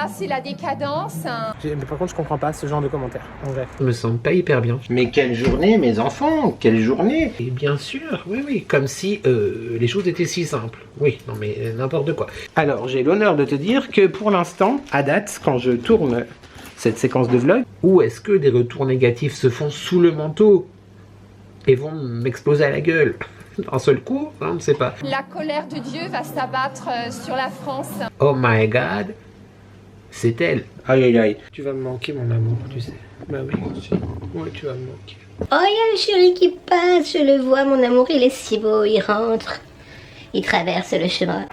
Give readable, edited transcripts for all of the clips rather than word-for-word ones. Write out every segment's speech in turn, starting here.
ça, c'est la décadence. Mais par contre, je comprends pas ce genre de commentaires, en vrai. Je me sens pas hyper bien. Mais quelle journée, mes enfants, quelle journée! Et bien sûr, oui, comme si les choses étaient si simples. Oui, non mais n'importe quoi. Alors, j'ai l'honneur de te dire que pour l'instant, à date, quand je tourne cette séquence de vlog, Ou est-ce que des retours négatifs se font sous le manteau et vont m'exploser à la gueule d'un seul coup, hein, on ne sait pas. La colère de Dieu va s'abattre sur la France. Oh my god, c'est elle. aïe aïe aïe. Tu vas me manquer mon amour, tu sais. Bah oui, moi aussi. Ouais, tu vas me manquer. Oh, il y a le chéri qui passe, je le vois, mon amour, il est si beau, il rentre. Il traverse le chemin.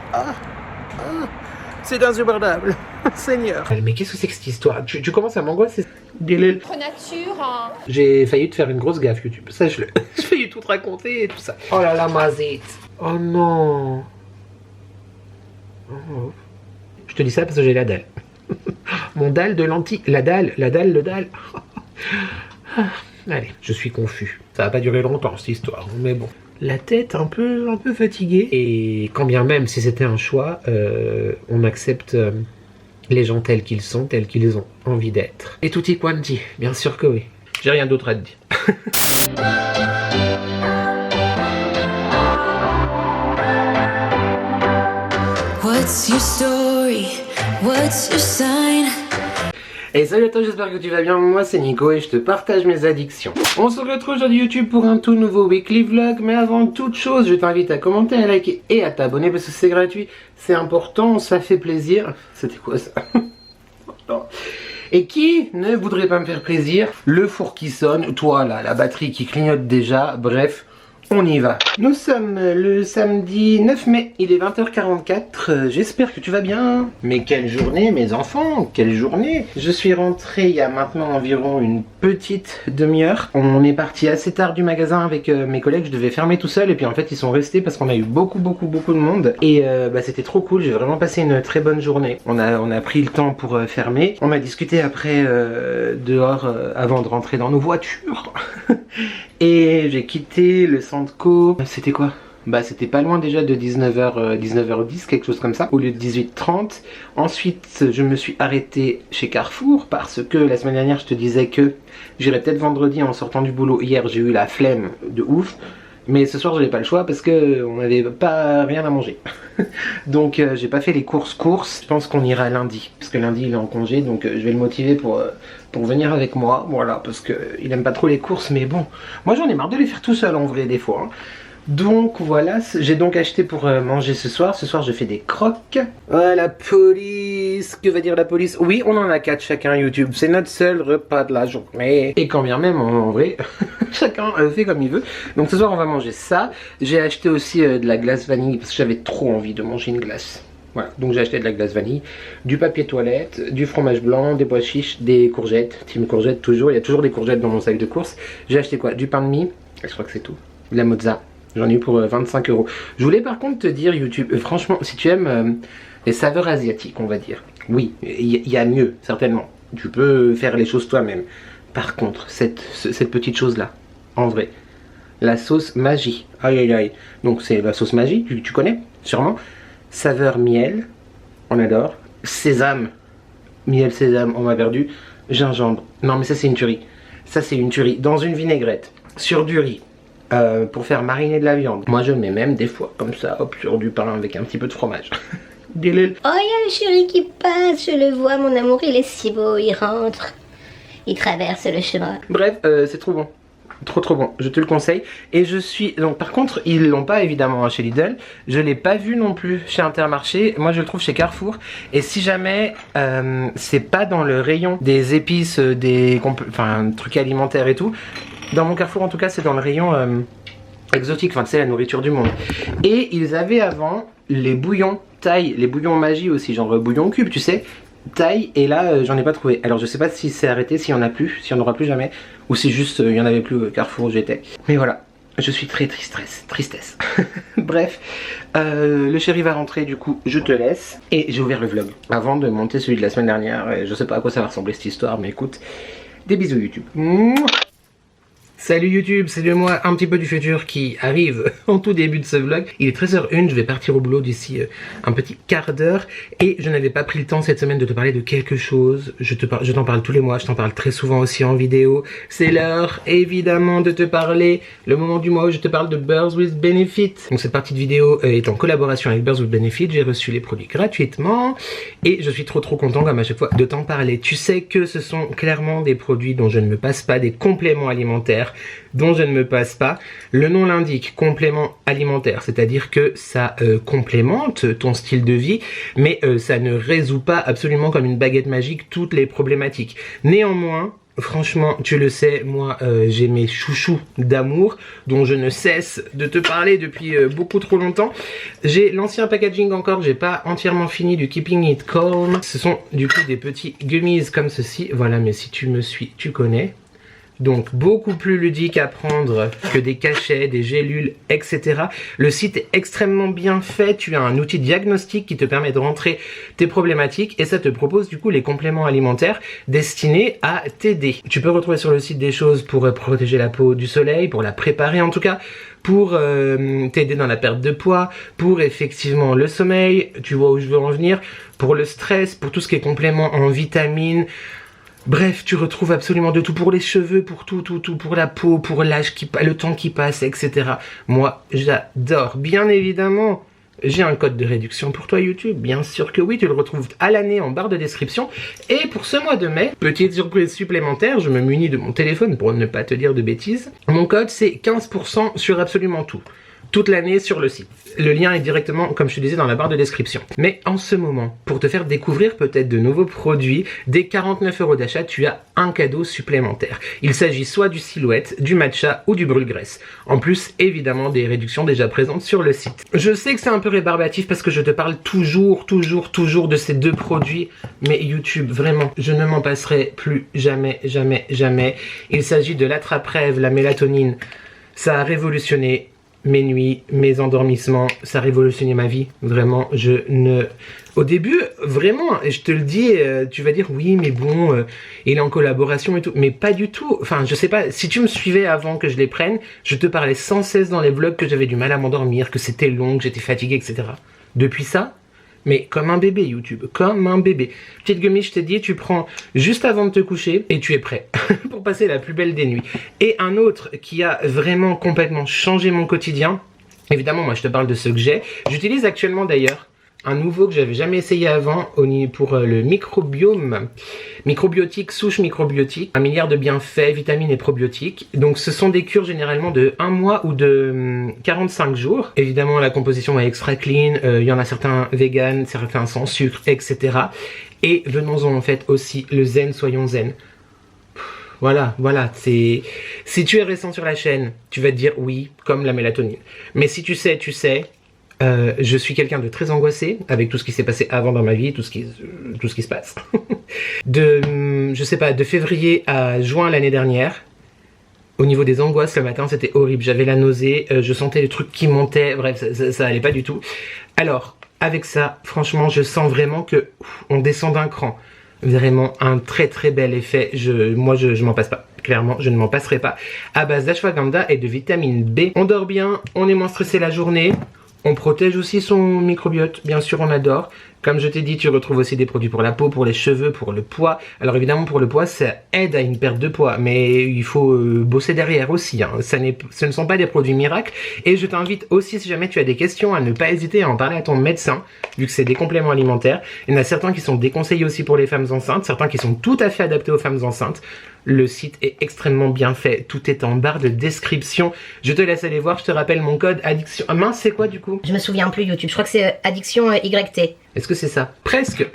C'est insupportable. Seigneur. Mais qu'est-ce que c'est que cette histoire? Tu commences à m'angoisser. Délai. Notre nature. J'ai failli te faire une grosse gaffe YouTube, sache-le. J'ai failli tout te raconter et tout ça. Oh là là, Mazette. Oh non. Oh. Je te dis ça parce que j'ai la dalle. Mon dalle de lentilles. La dalle, le dalle. Allez, je suis confus. Ça va pas durer longtemps cette histoire, mais bon. La tête un peu fatiguée. Et quand bien même si c'était un choix, on accepte les gens tels qu'ils sont, tels qu'ils ont envie d'être. Et tutti quanti, bien sûr que oui. J'ai rien d'autre à te dire. What's your story? What's your sign? Et salut à toi, j'espère que tu vas bien, moi c'est Nico et je te partage mes addictions. On se retrouve sur YouTube pour un tout nouveau weekly vlog, mais avant toute chose, je t'invite à commenter, à liker et à t'abonner parce que c'est gratuit, c'est important, ça fait plaisir. C'était quoi ça? Et qui ne voudrait pas me faire plaisir? Le four qui sonne, toi là, la batterie qui clignote déjà, bref. On y va. Nous sommes le samedi 9 mai, il est 20h44, j'espère que tu vas bien. Mais quelle journée mes enfants, quelle journée. Je suis rentré il y a maintenant environ une petite demi-heure. On est parti assez tard du magasin avec mes collègues, je devais fermer tout seul et puis en fait ils sont restés parce qu'on a eu beaucoup de monde. Et c'était trop cool, j'ai vraiment passé une très bonne journée. On a pris le temps pour fermer. On a discuté après dehors avant de rentrer dans nos voitures. Et j'ai quitté le centre co. C'était quoi? Bah c'était pas loin déjà de 19h10, quelque chose comme ça, au lieu de 18h30. Ensuite je me suis arrêté chez Carrefour parce que la semaine dernière je te disais que j'irais peut-être vendredi en sortant du boulot. Hier j'ai eu la flemme de ouf. Mais ce soir j'avais pas le choix parce que on n'avait pas rien à manger. Donc j'ai pas fait les courses. Je pense qu'on ira lundi. Parce que lundi il est en congé, donc je vais le motiver pour venir avec moi. Voilà, parce que il aime pas trop les courses, mais bon. Moi j'en ai marre de les faire tout seul en vrai des fois. Hein. Donc voilà, j'ai donc acheté pour manger ce soir. Ce soir je fais des croques. Ah, la police, que va dire la police? Oui, on en a 4 chacun YouTube. C'est notre seul repas de la journée. Et quand bien même en vrai, chacun fait comme il veut. Donc ce soir on va manger ça. J'ai acheté aussi de la glace vanille parce que j'avais trop envie de manger une glace. Voilà, donc j'ai acheté de la glace vanille, du papier toilette, du fromage blanc, des pois chiches, des courgettes. Team courgettes toujours, il y a toujours des courgettes dans mon sac de course. J'ai acheté quoi? Du pain de mie, je crois que c'est tout. De la mozza. J'en ai eu pour 25 €. Je voulais par contre te dire YouTube, franchement, si tu aimes les saveurs asiatiques, on va dire, oui, il y a mieux, certainement. Tu peux faire les choses toi-même. Par contre, cette petite chose-là, en vrai, la sauce Maggi, aïe aïe aïe. Donc c'est la sauce Maggi, tu connais, sûrement. Saveur miel, on adore. Sésame, miel sésame, on m'a perdu. Gingembre, non mais ça c'est une tuerie. Ça c'est une tuerie, dans une vinaigrette, sur du riz. Pour faire mariner de la viande. Moi je mets même des fois comme ça, hop, sur du pain avec un petit peu de fromage. Délile. Oh, il y a le chéri qui passe, je le vois, mon amour, il est si beau, il rentre. Il traverse le chemin. Bref, c'est trop bon. Trop bon, je te le conseille. Et je suis... Donc par contre, ils l'ont pas évidemment chez Lidl. Je l'ai pas vu non plus chez Intermarché. Moi je le trouve chez Carrefour. Et si jamais c'est pas dans le rayon des épices, enfin trucs alimentaires et tout, dans mon Carrefour en tout cas c'est dans le rayon exotique, enfin tu sais la nourriture du monde. Et ils avaient avant les bouillons taille, les bouillons Maggi aussi, genre bouillon cube tu sais, taille, et là j'en ai pas trouvé. Alors je sais pas si c'est arrêté, s'il y en a plus, s'il y en aura plus jamais, ou si juste il y en avait plus Carrefour où j'étais. Mais voilà, je suis très tristesse. Bref, le chéri va rentrer, du coup je te laisse. Et j'ai ouvert le vlog avant de monter celui de la semaine dernière. Et je sais pas à quoi ça va ressembler cette histoire, mais écoute, des bisous YouTube. Mouah. Salut YouTube, c'est de moi un petit peu du futur qui arrive en tout début de ce vlog. Il est 13h01, je vais partir au boulot d'ici un petit quart d'heure et je n'avais pas pris le temps cette semaine de te parler de quelque chose. Je t'en parle tous les mois, je t'en parle très souvent aussi en vidéo. C'est l'heure évidemment de te parler, le moment du mois où je te parle de Birds with Benefit. Donc cette partie de vidéo est en collaboration avec Birds with Benefit, j'ai reçu les produits gratuitement et je suis trop content comme à chaque fois de t'en parler. Tu sais que ce sont clairement des produits dont je ne me passe pas, des compléments alimentaires dont je ne me passe pas. Le nom l'indique, complément alimentaire, c'est-à-dire que ça complémente ton style de vie, mais ça ne résout pas absolument comme une baguette magique toutes les problématiques. Néanmoins, franchement, tu le sais, moi j'ai mes chouchous d'amour dont je ne cesse de te parler depuis beaucoup trop longtemps. J'ai l'ancien packaging encore, j'ai pas entièrement fini du Keeping It Calm. Ce sont du coup des petits gummies comme ceci, voilà, mais si tu me suis, tu connais. Donc beaucoup plus ludique à prendre que des cachets, des gélules, etc. Le site est extrêmement bien fait, tu as un outil diagnostic qui te permet de rentrer tes problématiques et ça te propose du coup les compléments alimentaires destinés à t'aider. Tu peux retrouver sur le site des choses pour protéger la peau du soleil, pour la préparer en tout cas, pour t'aider dans la perte de poids, pour effectivement le sommeil, tu vois où je veux en venir, pour le stress, pour tout ce qui est complément en vitamines. Bref, tu retrouves absolument de tout pour les cheveux, pour tout, pour la peau, pour l'âge, le temps qui passe, etc. Moi, j'adore. Bien évidemment, j'ai un code de réduction pour toi YouTube. Bien sûr que oui, tu le retrouves à l'année en barre de description. Et pour ce mois de mai, petite surprise supplémentaire, je me munis de mon téléphone pour ne pas te dire de bêtises. Mon code, c'est 15% sur absolument tout. Toute l'année sur le site. Le lien est directement, comme je te disais, dans la barre de description. Mais en ce moment, pour te faire découvrir peut-être de nouveaux produits, dès 49 € d'achat, tu as un cadeau supplémentaire. Il s'agit soit du Silhouette, du Matcha ou du Brûle-Graisse. En plus, évidemment, des réductions déjà présentes sur le site. Je sais que c'est un peu rébarbatif parce que je te parle toujours de ces deux produits. Mais YouTube, vraiment, je ne m'en passerai plus jamais. Il s'agit de l'attrape-rêve, la mélatonine. Ça a révolutionné mes nuits, mes endormissements, ça a révolutionné ma vie, vraiment, Au début, vraiment, je te le dis, tu vas dire, oui, mais bon, il est en collaboration et tout, mais pas du tout, enfin, je sais pas, si tu me suivais avant que je les prenne, je te parlais sans cesse dans les vlogs que j'avais du mal à m'endormir, que c'était long, que j'étais fatigué, etc. Depuis ça, mais comme un bébé YouTube, comme un bébé. Petite gummy, je t'ai dit, tu prends juste avant de te coucher et tu es prêt pour passer la plus belle des nuits. Et un autre qui a vraiment complètement changé mon quotidien, évidemment moi je te parle de ce que j'ai. J'utilise actuellement d'ailleurs un nouveau que j'avais jamais essayé avant pour le microbiome, microbiotique, souche microbiotique, 1 milliard de bienfaits, vitamines et probiotiques. Donc ce sont des cures généralement de 1 mois ou de 45 jours. Évidemment la composition est extra clean, il y en a certains vegan, certains sans sucre, etc. Et venons-en en fait aussi le zen, soyons zen. Voilà, si tu es récent sur la chaîne, tu vas te dire oui, comme la mélatonine. Mais si tu sais, tu sais. Je suis quelqu'un de très angoissé avec tout ce qui s'est passé avant dans ma vie, tout ce qui se passe. Je sais pas, de février à juin l'année dernière, au niveau des angoisses le matin c'était horrible, j'avais la nausée, je sentais les trucs qui montaient, bref ça allait pas du tout. Alors avec ça, franchement je sens vraiment que on descend d'un cran. Vraiment un très bel effet, moi je m'en passe pas. Clairement, je ne m'en passerai pas. À base d'ashwagandha et de vitamine B. On dort bien, on est moins stressé la journée. On protège aussi son microbiote, bien sûr on adore. Comme je t'ai dit, tu retrouves aussi des produits pour la peau, pour les cheveux, pour le poids. Alors évidemment pour le poids, ça aide à une perte de poids, mais il faut bosser derrière aussi. Hein. Ce ne sont pas des produits miracles. Et je t'invite aussi, si jamais tu as des questions, à ne pas hésiter à en parler à ton médecin, vu que c'est des compléments alimentaires. Il y en a certains qui sont déconseillés aussi pour les femmes enceintes, certains qui sont tout à fait adaptés aux femmes enceintes. Le site est extrêmement bien fait, tout est en barre de description. Je te laisse aller voir, je te rappelle mon code addiction. Ah mince, c'est quoi du coup? Je me souviens plus YouTube, je crois que c'est addiction YT. Est-ce que c'est ça? Presque.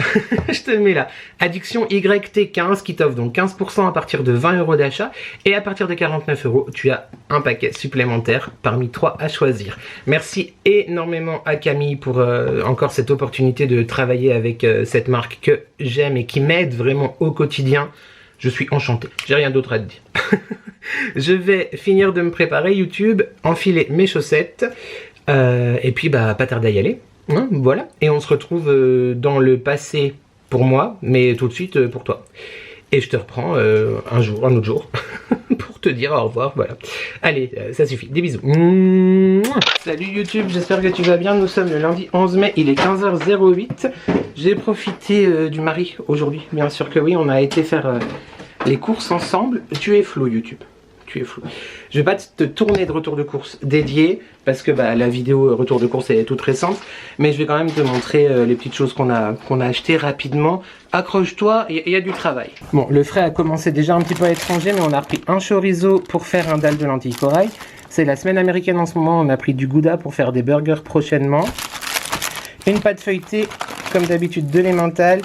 Je te le mets là. Addiction YT15 qui t'offre donc 15% à partir de 20 € d'achat. Et à partir de 49 €, tu as un paquet supplémentaire parmi 3 à choisir. Merci énormément à Camille pour encore cette opportunité de travailler avec cette marque que j'aime et qui m'aide vraiment au quotidien. Je suis enchanté. J'ai rien d'autre à te dire. Je vais finir de me préparer YouTube, enfiler mes chaussettes. Et puis pas tarder à y aller. Hein, voilà, et on se retrouve dans le passé pour moi, mais tout de suite pour toi. Et je te reprends un autre jour, pour te dire au revoir, voilà. Allez, ça suffit, des bisous. Mouah. Salut YouTube, j'espère que tu vas bien. Nous sommes le lundi 11 mai, il est 15h08. J'ai profité du mari aujourd'hui, bien sûr que oui, on a été faire les courses ensemble. Tu es flou YouTube, tu es flou. Je vais pas te tourner de retour de course dédié, parce que la vidéo retour de course est toute récente, mais je vais quand même te montrer les petites choses qu'on a achetées rapidement. Accroche-toi, il y a du travail. Bon, le frais a commencé déjà un petit peu à être changé, mais on a repris un chorizo pour faire un dalle de lentilles corail. C'est la semaine américaine en ce moment, on a pris du gouda pour faire des burgers prochainement. Une pâte feuilletée, comme d'habitude de l'emmental,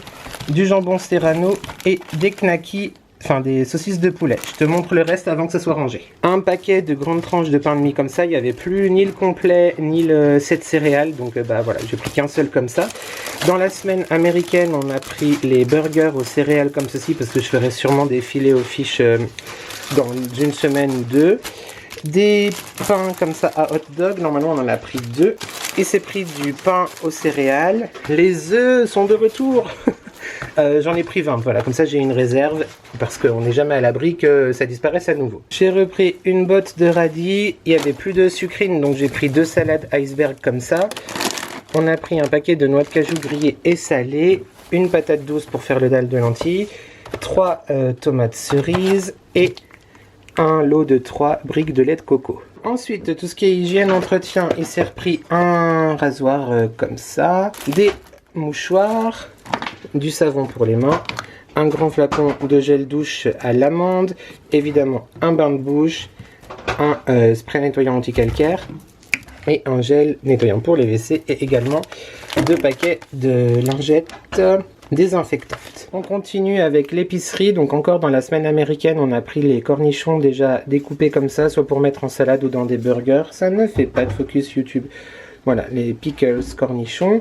du jambon serrano et des knackis. Enfin, des saucisses de poulet. Je te montre le reste avant que ça soit rangé. Un paquet de grandes tranches de pain de mie comme ça. Il n'y avait plus ni le complet, ni le set céréales. Donc, voilà, j'ai pris qu'un seul comme ça. Dans la semaine américaine, on a pris les burgers aux céréales comme ceci, parce que je ferai sûrement des filets aux fiches dans une semaine ou deux. Des pains comme ça à hot dog. Normalement, on en a pris 2. Et c'est pris du pain aux céréales. Les œufs sont de retour. J'en ai pris 20, voilà, comme ça j'ai une réserve, parce qu'on n'est jamais à l'abri que ça disparaisse à nouveau. J'ai repris une botte de radis, il n'y avait plus de sucrine, donc j'ai pris 2 salades iceberg comme ça. On a pris un paquet de noix de cajou grillées et salées, une patate douce pour faire le dalle de lentilles, 3 tomates cerises et un lot de 3 briques de lait de coco. Ensuite, tout ce qui est hygiène, entretien, il s'est repris un rasoir comme ça, des mouchoirs, du savon pour les mains, un grand flacon de gel douche à l'amande, évidemment un bain de bouche, un spray nettoyant anti-calcaire et un gel nettoyant pour les WC et également 2 paquets de lingettes désinfectantes. On continue avec l'épicerie, donc encore dans la semaine américaine, on a pris les cornichons déjà découpés comme ça, soit pour mettre en salade ou dans des burgers. Ça ne fait pas de focus YouTube. Voilà, les pickles cornichons,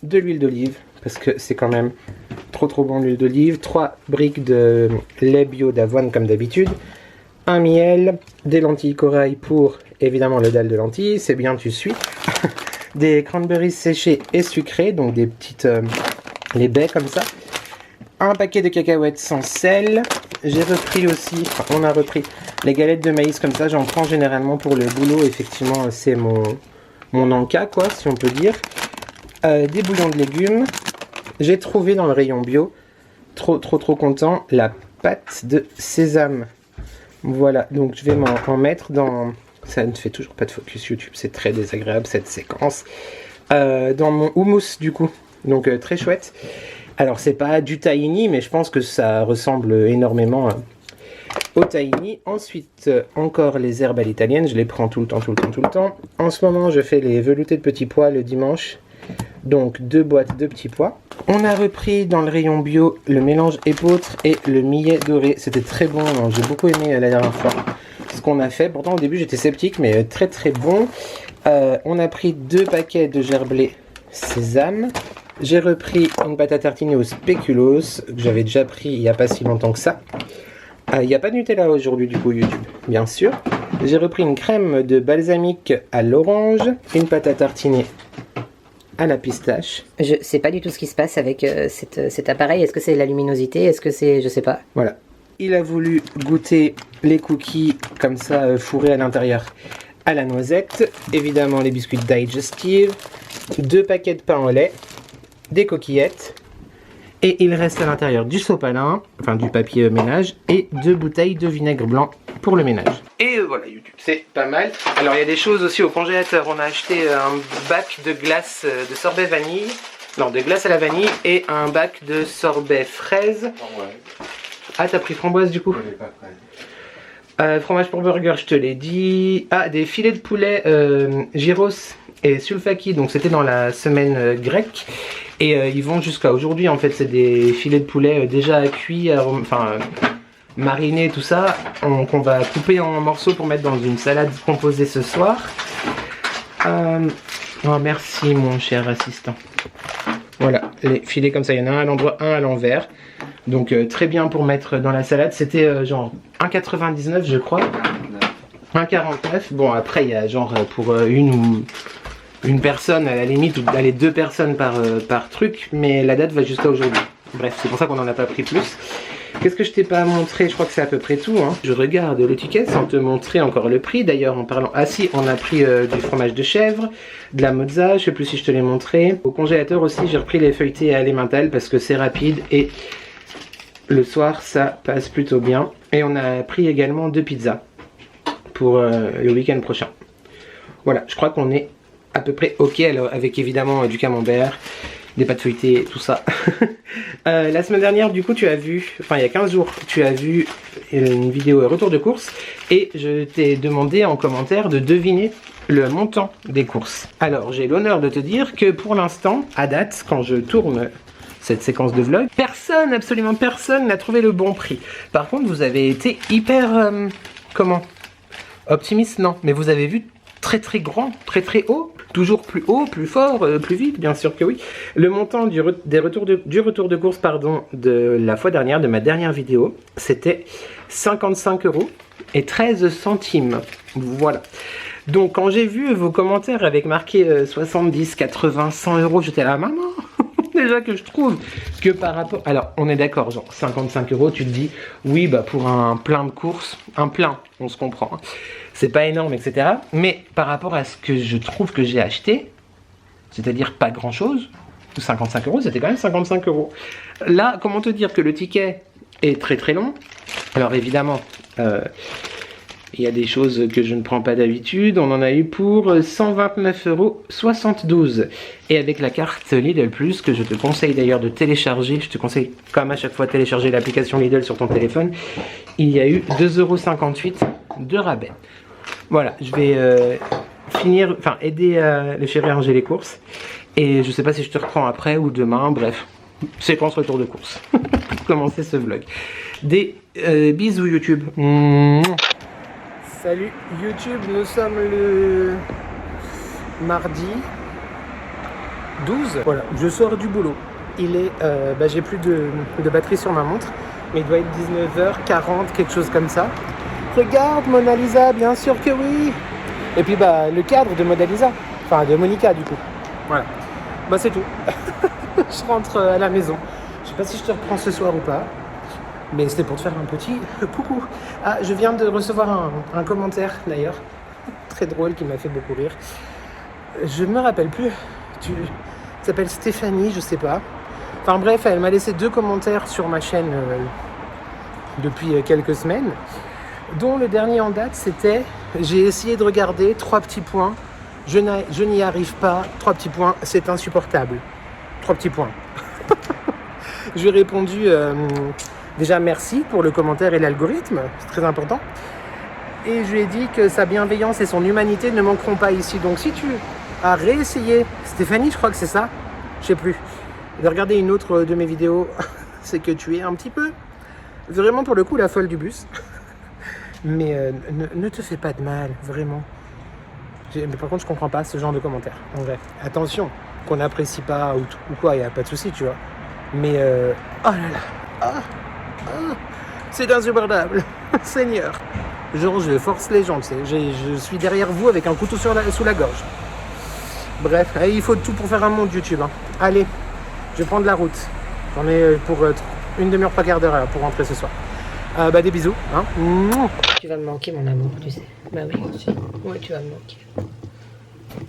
de l'huile d'olive, parce que c'est quand même trop bon l'huile d'olive, 3 briques de lait bio d'avoine comme d'habitude, un miel, des lentilles corail pour évidemment le dalle de lentilles, c'est bien tu suis, des cranberries séchés et sucrés, donc des petites les baies comme ça, un paquet de cacahuètes sans sel. J'ai repris aussi, on a repris les galettes de maïs comme ça, j'en prends généralement pour le boulot, effectivement c'est mon encas quoi, si on peut dire. Des bouillons de légumes. J'ai trouvé dans le rayon bio, trop content, la pâte de sésame. Voilà, donc je vais m'en mettre dans... Ça ne fait toujours pas de focus YouTube, c'est très désagréable cette séquence. Dans mon houmous du coup, donc très chouette. Alors c'est pas du tahini, mais je pense que ça ressemble énormément au tahini. Ensuite, encore les herbes à l'italienne, je les prends tout le temps. En ce moment, je fais les veloutés de petits pois le dimanche. Donc 2 boîtes de petits pois. On a repris dans le rayon bio le mélange épeautre et le millet doré. C'était très bon, j'ai beaucoup aimé la dernière fois ce qu'on a fait. Pourtant au début j'étais sceptique, mais très bon. On a pris 2 paquets de gerblé sésame. J'ai repris une pâte à tartiner au spéculoos que j'avais déjà pris il n'y a pas si longtemps que ça. Il n'y a pas de Nutella aujourd'hui du coup YouTube, bien sûr. J'ai repris une crème de balsamique à l'orange, une pâte à tartiner à la pistache. Je sais pas du tout ce qui se passe avec cet appareil. Est-ce que c'est la luminosité? Est-ce que c'est... je sais pas. Voilà. Il a voulu goûter les cookies comme ça fourrés à l'intérieur à la noisette. Évidemment les biscuits digestive. 2 paquets de pain au lait. Des coquillettes. Et il reste à l'intérieur du sopalin, enfin du papier ménage, et 2 bouteilles de vinaigre blanc pour le ménage. Et voilà YouTube, c'est pas mal. Alors il y a des choses aussi au congélateur. On a acheté un bac de glace de sorbet vanille, non de glace à la vanille, et un bac de sorbet fraise. Ah t'as pris framboise du coup? Fromage pour burger, je te l'ai dit. Ah, des filets de poulet gyros et sulfaki, donc c'était dans la semaine grecque. Et ils vont jusqu'à aujourd'hui en fait, c'est des filets de poulet déjà cuits, marinés, tout ça, qu'on va couper en morceaux pour mettre dans une salade composée ce soir. Oh, merci mon cher assistant. Voilà, les filets comme ça, il y en a un à l'endroit, un à l'envers. Donc très bien pour mettre dans la salade, c'était genre 1,99 je crois. 1,49. Bon après il y a genre pour une personne à la limite, ou allez 2 personnes par truc, mais la date va jusqu'à aujourd'hui. Bref, c'est pour ça qu'on n'en a pas pris plus. Qu'est-ce que je t'ai pas montré? Je crois que c'est à peu près tout. Hein. Je regarde le ticket sans te montrer encore le prix. D'ailleurs, en parlant... Ah si, on a pris du fromage de chèvre, de la mozza, je sais plus si je te l'ai montré. Au congélateur aussi, j'ai repris les feuilletés à l'emmental parce que c'est rapide et le soir, ça passe plutôt bien. Et on a pris également 2 pizzas pour le week-end prochain. Voilà, je crois qu'on est à peu près ok avec évidemment du camembert, des pâtes feuilletées, tout ça. La semaine dernière, du coup, tu as vu, enfin il y a 15 jours, tu as vu une vidéo retour de course et je t'ai demandé en commentaire de deviner le montant des courses. Alors, j'ai l'honneur de te dire que pour l'instant, à date, quand je tourne cette séquence de vlog, personne, absolument personne n'a trouvé le bon prix. Par contre, vous avez été hyper, comment? Optimiste, non, mais vous avez vu très très grand, très très haut, toujours plus haut, plus fort, plus vite, bien sûr que oui. Le montant du retour de course, pardon, de la fois dernière, de ma dernière vidéo, c'était 55 € et 13 centimes. Voilà. Donc quand j'ai vu vos commentaires avec marqué 70, 80, 100 €, j'étais là, maman. Déjà que je trouve que par rapport... Alors, on est d'accord, genre 55 €, tu te dis, oui, bah pour un plein de courses, un plein, on se comprend, hein. C'est pas énorme, etc. Mais par rapport à ce que je trouve que j'ai acheté, c'est-à-dire pas grand-chose, 55 €, c'était quand même 55 €. Là, comment te dire que le ticket est très très long. Alors évidemment... il y a des choses que je ne prends pas d'habitude. On en a eu pour 129,72 €. Et avec la carte Lidl Plus, que je te conseille d'ailleurs de télécharger, je te conseille comme à chaque fois de télécharger l'application Lidl sur ton téléphone, il y a eu 2,58 € de rabais. Voilà, je vais finir, enfin aider le chéri à ranger les courses. Et je sais pas si je te reprends après ou demain, bref, séquence retour de course. Pour commencer ce vlog. Des bisous YouTube. Salut YouTube, nous sommes le mardi 12. Voilà, je sors du boulot. Il est, j'ai plus de batterie sur ma montre, mais il doit être 19h40, quelque chose comme ça. Regarde Mona Lisa, bien sûr que oui. Et puis le cadre de Mona Lisa, enfin de Monica du coup. Voilà, c'est tout. Je rentre à la maison. Je sais pas si je te reprends ce soir ou pas. Mais c'était pour te faire un petit coucou. Ah, je viens de recevoir un commentaire d'ailleurs, très drôle, qui m'a fait beaucoup rire. Je me rappelle plus, tu s'appelles Stéphanie, je sais pas. Enfin bref, elle m'a laissé 2 commentaires sur ma chaîne depuis quelques semaines, dont le dernier en date c'était « J'ai essayé de regarder, 3 petits points, je n'y arrive pas, 3 petits points, c'est insupportable. » 3 petits points. Je lui ai répondu... Déjà, merci pour le commentaire et l'algorithme, c'est très important. Et je lui ai dit que sa bienveillance et son humanité ne manqueront pas ici. Donc si tu as réessayé, Stéphanie, je crois que c'est ça, je sais plus, de regarder une autre de mes vidéos, c'est que tu es un petit peu, vraiment pour le coup, la folle du bus. Mais ne te fais pas de mal, vraiment. Mais par contre, je comprends pas ce genre de commentaires, en vrai. Attention, qu'on n'apprécie pas ou quoi, il n'y a pas de souci, tu vois. Mais, oh là là, c'est insupportable, Seigneur. Genre, je force les jambes, je suis derrière vous avec un couteau sous la gorge. Bref, il faut tout pour faire un monde YouTube. Hein. Allez, je vais prendre la route. J'en ai pour une demi-heure, 3 quarts d'heure pour rentrer ce soir. Des bisous. Hein. Tu vas me manquer, mon amour, tu sais. Bah oui, ouais, tu vas me manquer.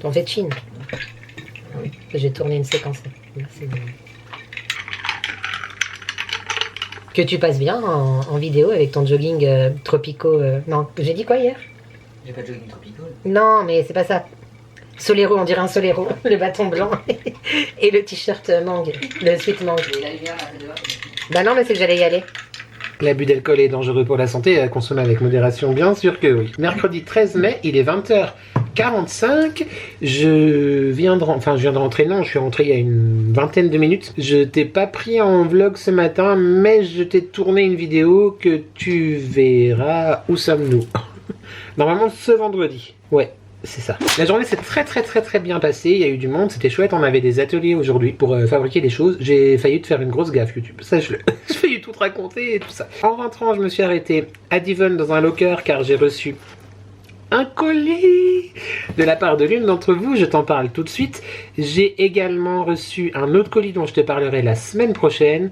T'en fais de Chine. Oui. J'ai tourné une séquence. Merci. Que tu passes bien en vidéo avec ton jogging tropicaux. Non, j'ai dit quoi hier? J'ai pas de jogging tropicaux. Non, mais c'est pas ça. Solero, on dirait un Solero. Le bâton blanc et le t-shirt mangue. Le sweat mangue. Et la lumière là, dehors. Bah non, mais c'est que j'allais y aller. L'abus d'alcool est dangereux pour la santé et à consommer avec modération, bien sûr que oui. Mercredi 13 mai, il est 20h45. Je viens de rentrer, non, je suis rentré il y a une vingtaine de minutes. Je t'ai pas pris en vlog ce matin, mais je t'ai tourné une vidéo que tu verras. Où sommes-nous? Normalement ce vendredi. Ouais. C'est ça. La journée s'est très bien passée, il y a eu du monde, c'était chouette, on avait des ateliers aujourd'hui pour fabriquer des choses. J'ai failli te faire une grosse gaffe YouTube, sache-le. J'ai failli tout te raconter et tout ça. En rentrant, je me suis arrêté à Devon dans un locker car j'ai reçu un colis de la part de l'une d'entre vous, je t'en parle tout de suite. J'ai également reçu un autre colis dont je te parlerai la semaine prochaine.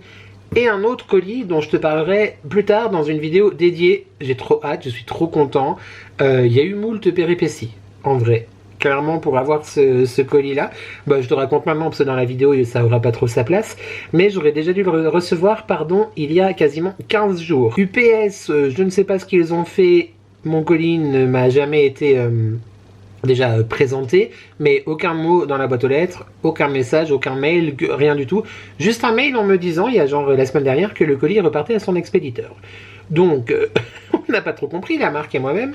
Et un autre colis dont je te parlerai plus tard dans une vidéo dédiée. J'ai trop hâte, je suis trop content. Il y a eu moult péripéties, en vrai. Clairement, pour avoir ce colis-là, bah, je te raconte maintenant parce que dans la vidéo, ça aura pas trop sa place. Mais j'aurais déjà dû le recevoir, il y a quasiment 15 jours. UPS, je ne sais pas ce qu'ils ont fait. Mon colis ne m'a jamais été déjà présenté, mais aucun mot dans la boîte aux lettres, aucun message, aucun mail, rien du tout. Juste un mail en me disant, il y a genre la semaine dernière, que le colis repartait à son expéditeur. Donc, on n'a pas trop compris, la marque et moi-même.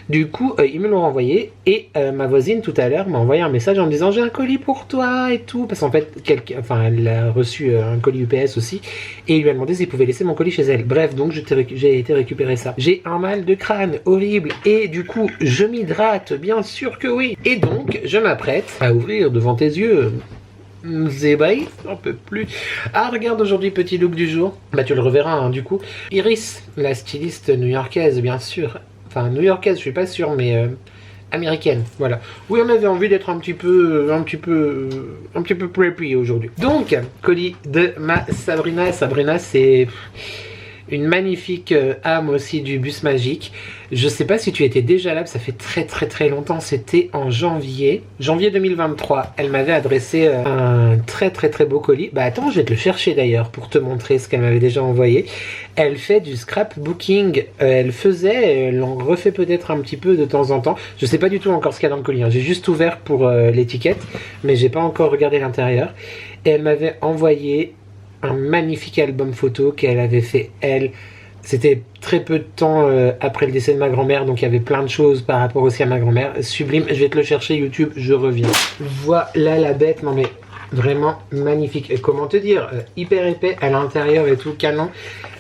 Du coup, ils me l'ont renvoyé. Et ma voisine, tout à l'heure, m'a envoyé un message en me disant « J'ai un colis pour toi » et tout. Parce qu'en fait, elle a reçu un colis UPS aussi. Et il lui a demandé s'il pouvait laisser mon colis chez elle. Bref, donc j'ai été récupérer ça. J'ai un mal de crâne horrible. Et du coup, je m'hydrate, bien sûr que oui. Et donc, je m'apprête à ouvrir devant tes yeux... Zébaï, on peut plus. Ah, regarde aujourd'hui, petit look du jour. Bah, tu le reverras, hein, du coup. Iris, la styliste new-yorkaise, bien sûr. Enfin, new-yorkaise, je suis pas sûr, mais américaine, voilà. Oui, on avait envie d'être un petit peu preppy aujourd'hui. Donc, colis de ma Sabrina. Sabrina, c'est une magnifique âme aussi du bus magique. Je sais pas si tu étais déjà là, ça fait très longtemps, c'était en janvier 2023. Elle m'avait adressé un très beau colis. Bah attends, je vais te le chercher d'ailleurs pour te montrer ce qu'elle m'avait déjà envoyé. Elle fait du scrapbooking, elle en refait peut-être un petit peu de temps en temps. Je sais pas du tout encore ce qu'il y a dans le colis, hein. J'ai juste ouvert pour l'étiquette, mais j'ai pas encore regardé l'intérieur. Et elle m'avait envoyé un magnifique album photo qu'elle avait fait elle. C'était très peu de temps après le décès de ma grand-mère, donc il y avait plein de choses par rapport aussi à ma grand-mère. Sublime, je vais te le chercher YouTube, je reviens. Voilà la bête, non mais vraiment magnifique. Et comment te dire, hyper épais à l'intérieur et tout, canon,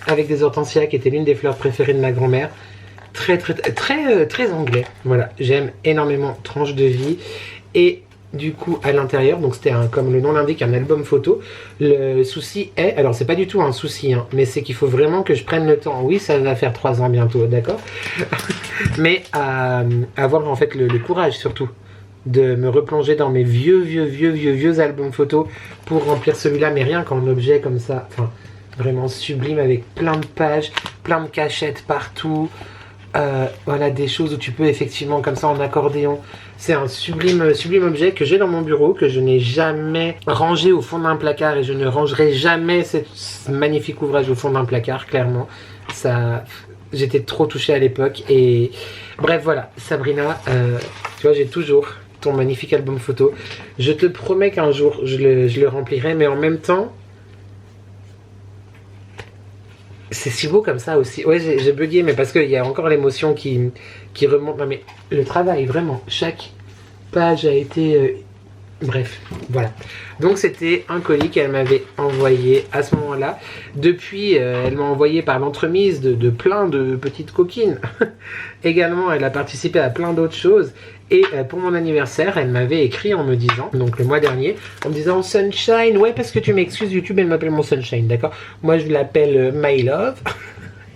avec des hortensias qui étaient l'une des fleurs préférées de ma grand-mère. Très anglais. Voilà, j'aime énormément, tranche de vie. Et du coup à l'intérieur, donc c'était comme le nom l'indique, un album photo. Le souci est, alors c'est pas du tout un souci, hein, mais c'est qu'il faut vraiment que je prenne le temps. Oui, ça va faire 3 ans bientôt, d'accord. Mais à avoir en fait le courage surtout de me replonger dans mes vieux albums photos pour remplir celui-là, mais rien qu'en objet comme ça, enfin vraiment sublime, avec plein de pages, plein de cachettes partout. Voilà, des choses où tu peux effectivement comme ça en accordéon. C'est un sublime objet que j'ai dans mon bureau, que je n'ai jamais rangé au fond d'un placard, et je ne rangerai jamais ce magnifique ouvrage au fond d'un placard, clairement. Ça, j'étais trop touchée à l'époque. Et bref, voilà, Sabrina, tu vois, j'ai toujours ton magnifique album photo. Je te promets qu'un jour je le remplirai, mais en même temps, c'est si beau comme ça aussi. Ouais, j'ai bugué, mais parce qu'il y a encore l'émotion qui remonte. Non mais le travail, vraiment, chaque page a été... Bref, voilà. Donc c'était un colis qu'elle m'avait envoyé à ce moment-là. Depuis, elle m'a envoyé par l'entremise de plein de petites coquines. Également, elle a participé à plein d'autres choses. Et pour mon anniversaire, elle m'avait écrit en me disant, donc le mois dernier, en me disant Sunshine, ouais, parce que tu m'excuses, YouTube, elle m'appelle mon Sunshine, d'accord? Moi, je l'appelle My Love.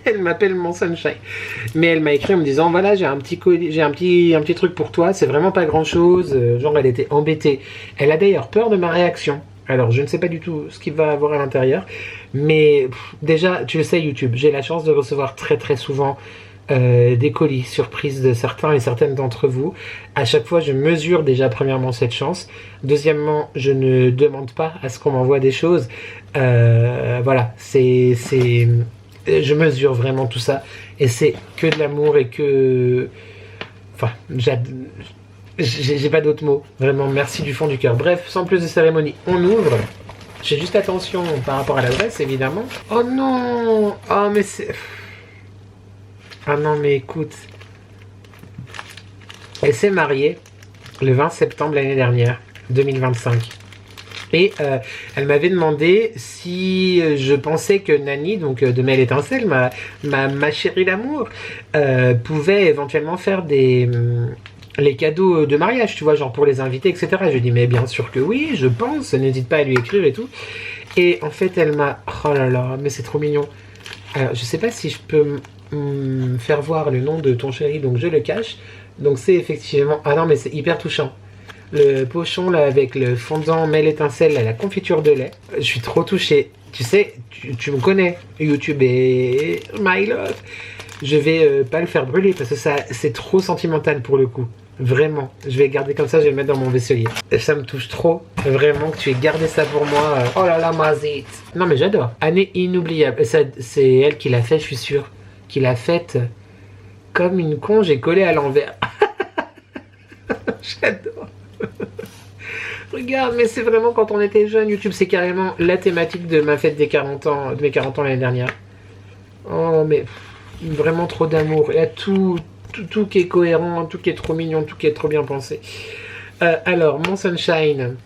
Elle m'appelle mon Sunshine. Mais elle m'a écrit en me disant, voilà, j'ai un petit truc pour toi, c'est vraiment pas grand chose. Genre, elle était embêtée. Elle a d'ailleurs peur de ma réaction. Alors, je ne sais pas du tout ce qu'il va avoir à l'intérieur. Mais déjà, tu le sais, YouTube, j'ai la chance de recevoir très souvent des colis surprises de certains et certaines d'entre vous. À chaque fois, je mesure déjà premièrement cette chance. Deuxièmement, je ne demande pas à ce qu'on m'envoie des choses. Voilà, je mesure vraiment tout ça. Et c'est que de l'amour et que... Enfin, j'ai pas d'autres mots. Vraiment, merci du fond du cœur. Bref, sans plus de cérémonie, on ouvre. J'ai juste attention par rapport à l'adresse, évidemment. Oh non! Oh, mais c'est... Ah non, mais écoute, elle s'est mariée le 20 septembre l'année dernière, 2025. Et elle m'avait demandé si je pensais que Nani, donc de Mail Étincelle, ma chérie d'amour, pouvait éventuellement faire les cadeaux de mariage, tu vois, genre pour les invités, etc. Je lui ai dit, mais bien sûr que oui, je pense, n'hésite pas à lui écrire et tout. Et en fait, elle m'a... Oh là là, mais c'est trop mignon. Alors, je sais pas si je peux faire voir le nom de ton chéri, donc je le cache. Donc c'est effectivement... Ah non, mais c'est hyper touchant. Le pochon là avec le fondant mêle étincelle à la confiture de lait. Je suis trop touchée. Tu sais, tu me connais, YouTube et my love. Je vais pas le faire brûler parce que ça c'est trop sentimental pour le coup. Vraiment, je vais garder comme ça, je vais le mettre dans mon vaisselier. Ça me touche trop, vraiment, que tu aies gardé ça pour moi. Oh là là, mazite. Non mais j'adore. Année inoubliable. C'est elle qui l'a fait, je suis sûre. Qui l'a faite comme une con, j'ai collé à l'envers. J'adore. Regarde, mais c'est vraiment quand on était jeune, YouTube, c'est carrément la thématique de ma fête des 40 ans, de mes 40 ans l'année dernière. Oh, mais vraiment trop d'amour. Il y a tout qui est cohérent, tout qui est trop mignon, tout qui est trop bien pensé. Alors, mon sunshine.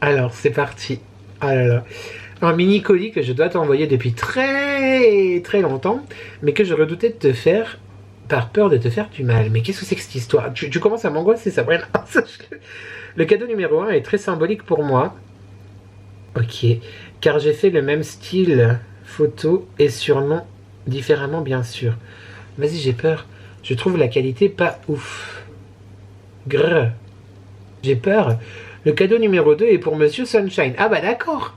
Alors, c'est parti. Ah là là. Un mini colis que je dois t'envoyer depuis très très longtemps, mais que je redoutais de te faire par peur de te faire du mal. Mais qu'est-ce que c'est que cette histoire? Tu commences à m'angoisser, Sabrina. Le cadeau numéro 1 est très symbolique pour moi. Ok. Car j'ai fait le même style photo et surnom différemment, bien sûr. Vas-y, j'ai peur. Je trouve la qualité pas ouf. Grrr. J'ai peur. Le cadeau numéro 2 est pour Monsieur Sunshine. Ah bah d'accord.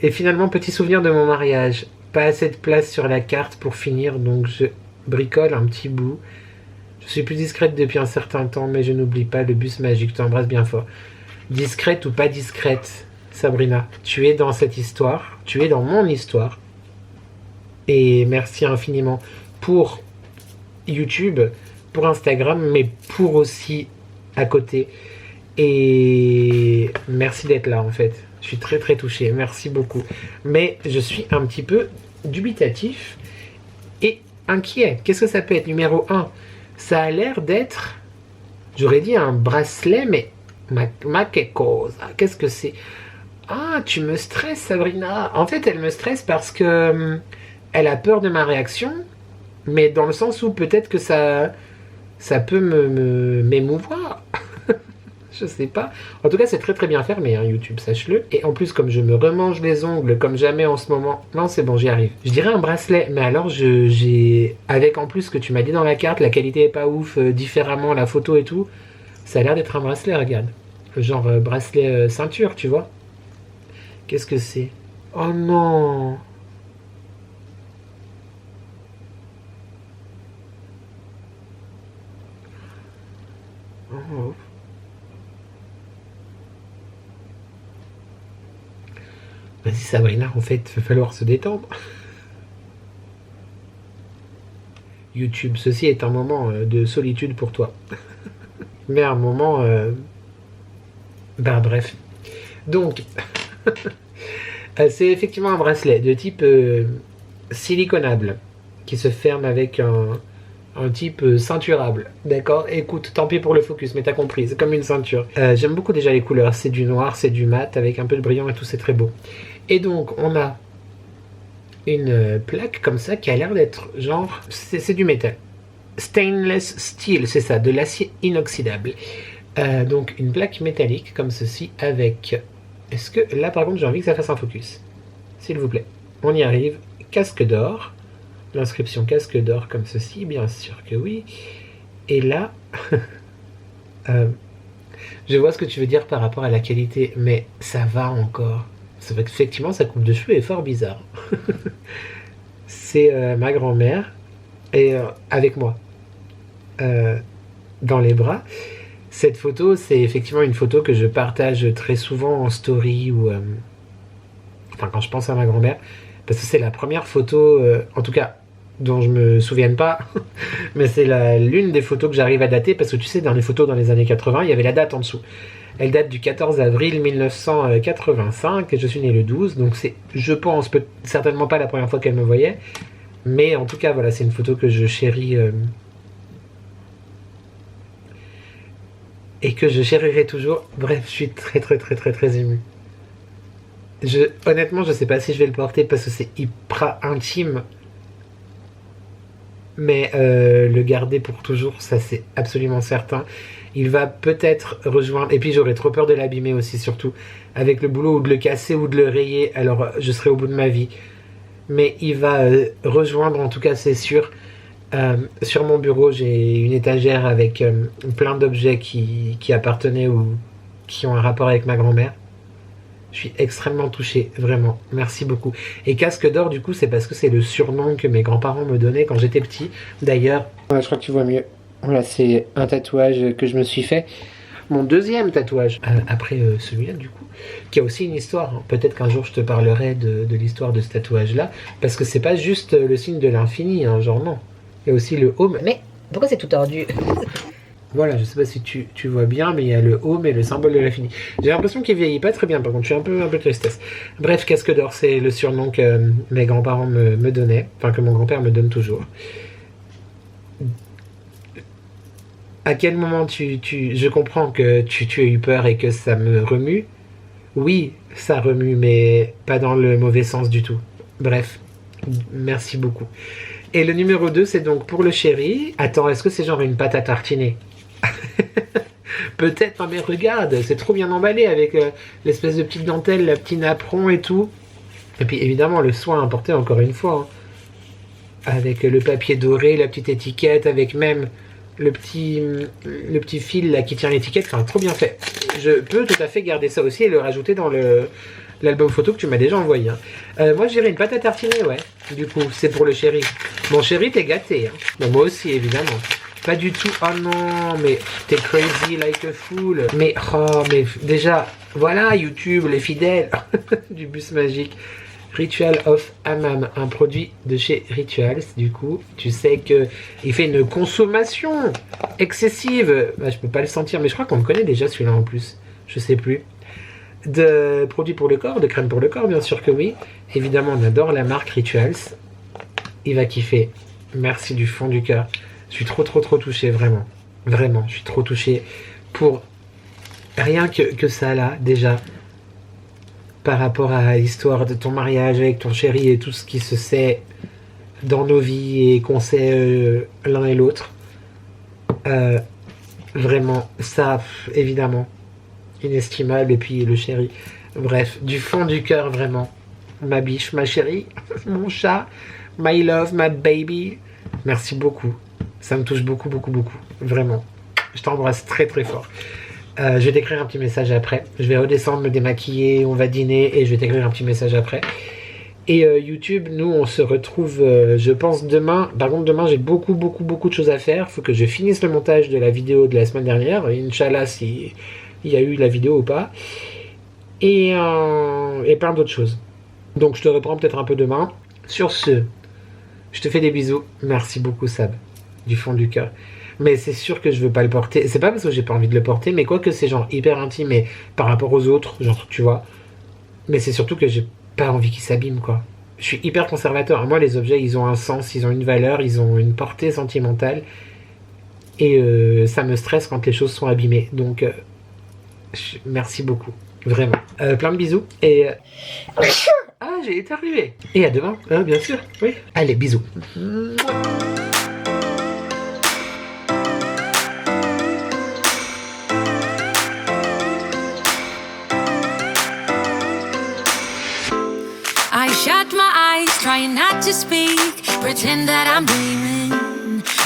Et finalement, petit souvenir de mon mariage. Pas assez de place sur la carte pour finir, donc je bricole un petit bout. Je suis plus discrète depuis un certain temps, mais je n'oublie pas le bus magique. Je t'embrasse bien fort. Discrète ou pas discrète, Sabrina, tu es dans cette histoire. Tu es dans mon histoire. Et merci infiniment pour YouTube, pour Instagram, mais pour aussi à côté. Et merci d'être là en fait. Je suis très très touchée, merci beaucoup. Mais je suis un petit peu dubitatif et inquiet. Qu'est-ce que ça peut être? Numéro 1, ça a l'air d'être, j'aurais dit un bracelet, mais ma que cosa? Qu'est-ce que c'est? Ah, tu me stresses, Sabrina. En fait, elle me stresse parce que elle a peur de ma réaction, mais dans le sens où peut-être que ça peut m'émouvoir. Je sais pas. En tout cas, c'est très très bien fermé, hein, YouTube, sache-le. Et en plus, comme je me remange les ongles comme jamais en ce moment... Non, c'est bon, j'y arrive. Je dirais un bracelet, mais alors j'ai... Avec en plus ce que tu m'as dit dans la carte, la qualité est pas ouf, différemment, la photo et tout, ça a l'air d'être un bracelet, regarde. Genre bracelet ceinture, tu vois. Qu'est-ce que c'est? Oh non! Oh. Vas-y Sabrina, en fait, il va falloir se détendre. YouTube, ceci est un moment de solitude pour toi. Mais un moment... Ben bref. Donc, c'est effectivement un bracelet de type siliconable qui se ferme avec un type ceinturable. D'accord? Écoute, tant pis pour le focus, mais t'as compris, c'est comme une ceinture. J'aime beaucoup déjà les couleurs, c'est du noir, c'est du mat, avec un peu de brillant et tout, c'est très beau. Et donc, on a une plaque comme ça qui a l'air d'être genre... C'est du métal. Stainless steel, c'est ça, de l'acier inoxydable. Donc, une plaque métallique comme ceci avec... Est-ce que... Là, par contre, j'ai envie que ça fasse un focus. S'il vous plaît. On y arrive. Casque d'or. L'inscription casque d'or comme ceci, bien sûr que oui. Et là... je vois ce que tu veux dire par rapport à la qualité, mais ça va encore. C'est vrai qu'effectivement, sa coupe de cheveux est fort bizarre. C'est ma grand-mère, et avec moi, dans les bras. Cette photo, c'est effectivement une photo que je partage très souvent en story, ou enfin quand je pense à ma grand-mère, parce que c'est la première photo, en tout cas, dont je me souvienne pas, mais c'est l'une des photos que j'arrive à dater, parce que tu sais, dans les photos dans les années 80, il y avait la date en dessous. Elle date du 14 avril 1985 et je suis né le 12, donc c'est, je pense, certainement pas la première fois qu'elle me voyait, mais en tout cas, voilà, c'est une photo que je chéris et que je chérirai toujours. Bref, je suis très très très très très ému. Honnêtement, je sais pas si je vais le porter parce que c'est hyper intime, mais le garder pour toujours, ça c'est absolument certain. Il va peut-être rejoindre, et puis j'aurais trop peur de l'abîmer aussi, surtout avec le boulot, ou de le casser ou de le rayer, alors je serai au bout de ma vie. Mais il va rejoindre, en tout cas c'est sûr, Sur mon bureau, j'ai une étagère avec plein d'objets qui appartenaient ou qui ont un rapport avec ma grand-mère. Je suis extrêmement touché, vraiment. Merci beaucoup. Et casque d'or, du coup, c'est parce que c'est le surnom que mes grands-parents me donnaient quand j'étais petit. D'ailleurs, ouais, je crois que tu vois mieux. Voilà, c'est un tatouage que je me suis fait. Mon deuxième tatouage, après celui-là, du coup, qui a aussi une histoire. Hein. Peut-être qu'un jour, je te parlerai de l'histoire de ce tatouage-là. Parce que c'est pas juste le signe de l'infini, hein, genre non. Il y a aussi le home. Mais pourquoi c'est tout tordu? Voilà, je sais pas si tu vois bien, mais il y a le home et le symbole de l'infini. J'ai l'impression qu'il vieillit pas très bien, par contre, je suis un peu tristesse. Bref, casque d'or, c'est le surnom que mes grands-parents me donnaient, enfin que mon grand-père me donne toujours. À quel moment je comprends que tu as eu peur et que ça me remue? Oui, ça remue, mais pas dans le mauvais sens du tout. Bref, merci beaucoup. Et le numéro 2, c'est donc pour le chéri. Attends, est-ce que c'est genre une pâte à tartiner? Peut-être, mais regarde, c'est trop bien emballé avec l'espèce de petite dentelle, la petite napperon et tout. Et puis évidemment le soin apporté encore une fois. Hein. Avec le papier doré, la petite étiquette, avec même le petit fil là qui tient l'étiquette. Enfin, trop bien fait. Je peux tout à fait garder ça aussi et le rajouter dans l'album photo que tu m'as déjà envoyé. Hein. Moi je dirais une pâte à tartiner, ouais. Du coup, c'est pour le chéri. Mon chéri, t'es gâté. Hein. Bon, moi aussi, évidemment. Pas du tout. Oh non, mais t'es crazy like a fool. Mais, oh, mais déjà, voilà, YouTube, les fidèles du bus magique. Ritual of Hammam, un produit de chez Rituals. Du coup, tu sais que il fait une consommation excessive. Bah, je peux pas le sentir, mais je crois qu'on le connaît déjà celui-là en plus. Je sais plus. De produits pour le corps, de crème pour le corps, bien sûr que oui. Évidemment, on adore la marque Rituals. Il va kiffer. Merci du fond du cœur. Je suis trop touché, vraiment. Vraiment, je suis trop touché pour rien que ça là, déjà. Par rapport à l'histoire de ton mariage avec ton chéri et tout ce qui se sait dans nos vies et qu'on sait l'un et l'autre. Vraiment, ça, évidemment, inestimable. Et puis le chéri. Bref, du fond du cœur, vraiment. Ma biche, ma chérie, mon chat, my love, my baby. Merci beaucoup. Ça me touche beaucoup. Vraiment. Je t'embrasse très fort. Je vais t'écrire un petit message après. Je vais redescendre, me démaquiller, on va dîner et je vais t'écrire un petit message après. Et YouTube, nous on se retrouve, je pense demain. Par contre demain j'ai beaucoup de choses à faire. Il faut que je finisse le montage de la vidéo de la semaine dernière. Inch'Allah si il y a eu la vidéo ou pas. Et plein d'autres choses. Donc je te reprends peut-être un peu demain. Sur ce, je te fais des bisous. Merci beaucoup Sab, du fond du cœur. Mais c'est sûr que je veux pas le porter. C'est pas parce que j'ai pas envie de le porter, mais quoique c'est genre hyper intime et par rapport aux autres, genre tu vois. Mais c'est surtout que j'ai pas envie qu'ils s'abîment quoi. Je suis hyper conservateur. Moi les objets ils ont un sens, ils ont une valeur, ils ont une portée sentimentale. Et ça me stresse quand les choses sont abîmées. Donc merci beaucoup. Vraiment. Plein de bisous. Et... Ah j'ai été arrivé. Et à demain, hein, bien sûr. Oui. Allez, bisous. I shut my eyes, trying not to speak, pretend that I'm dreaming.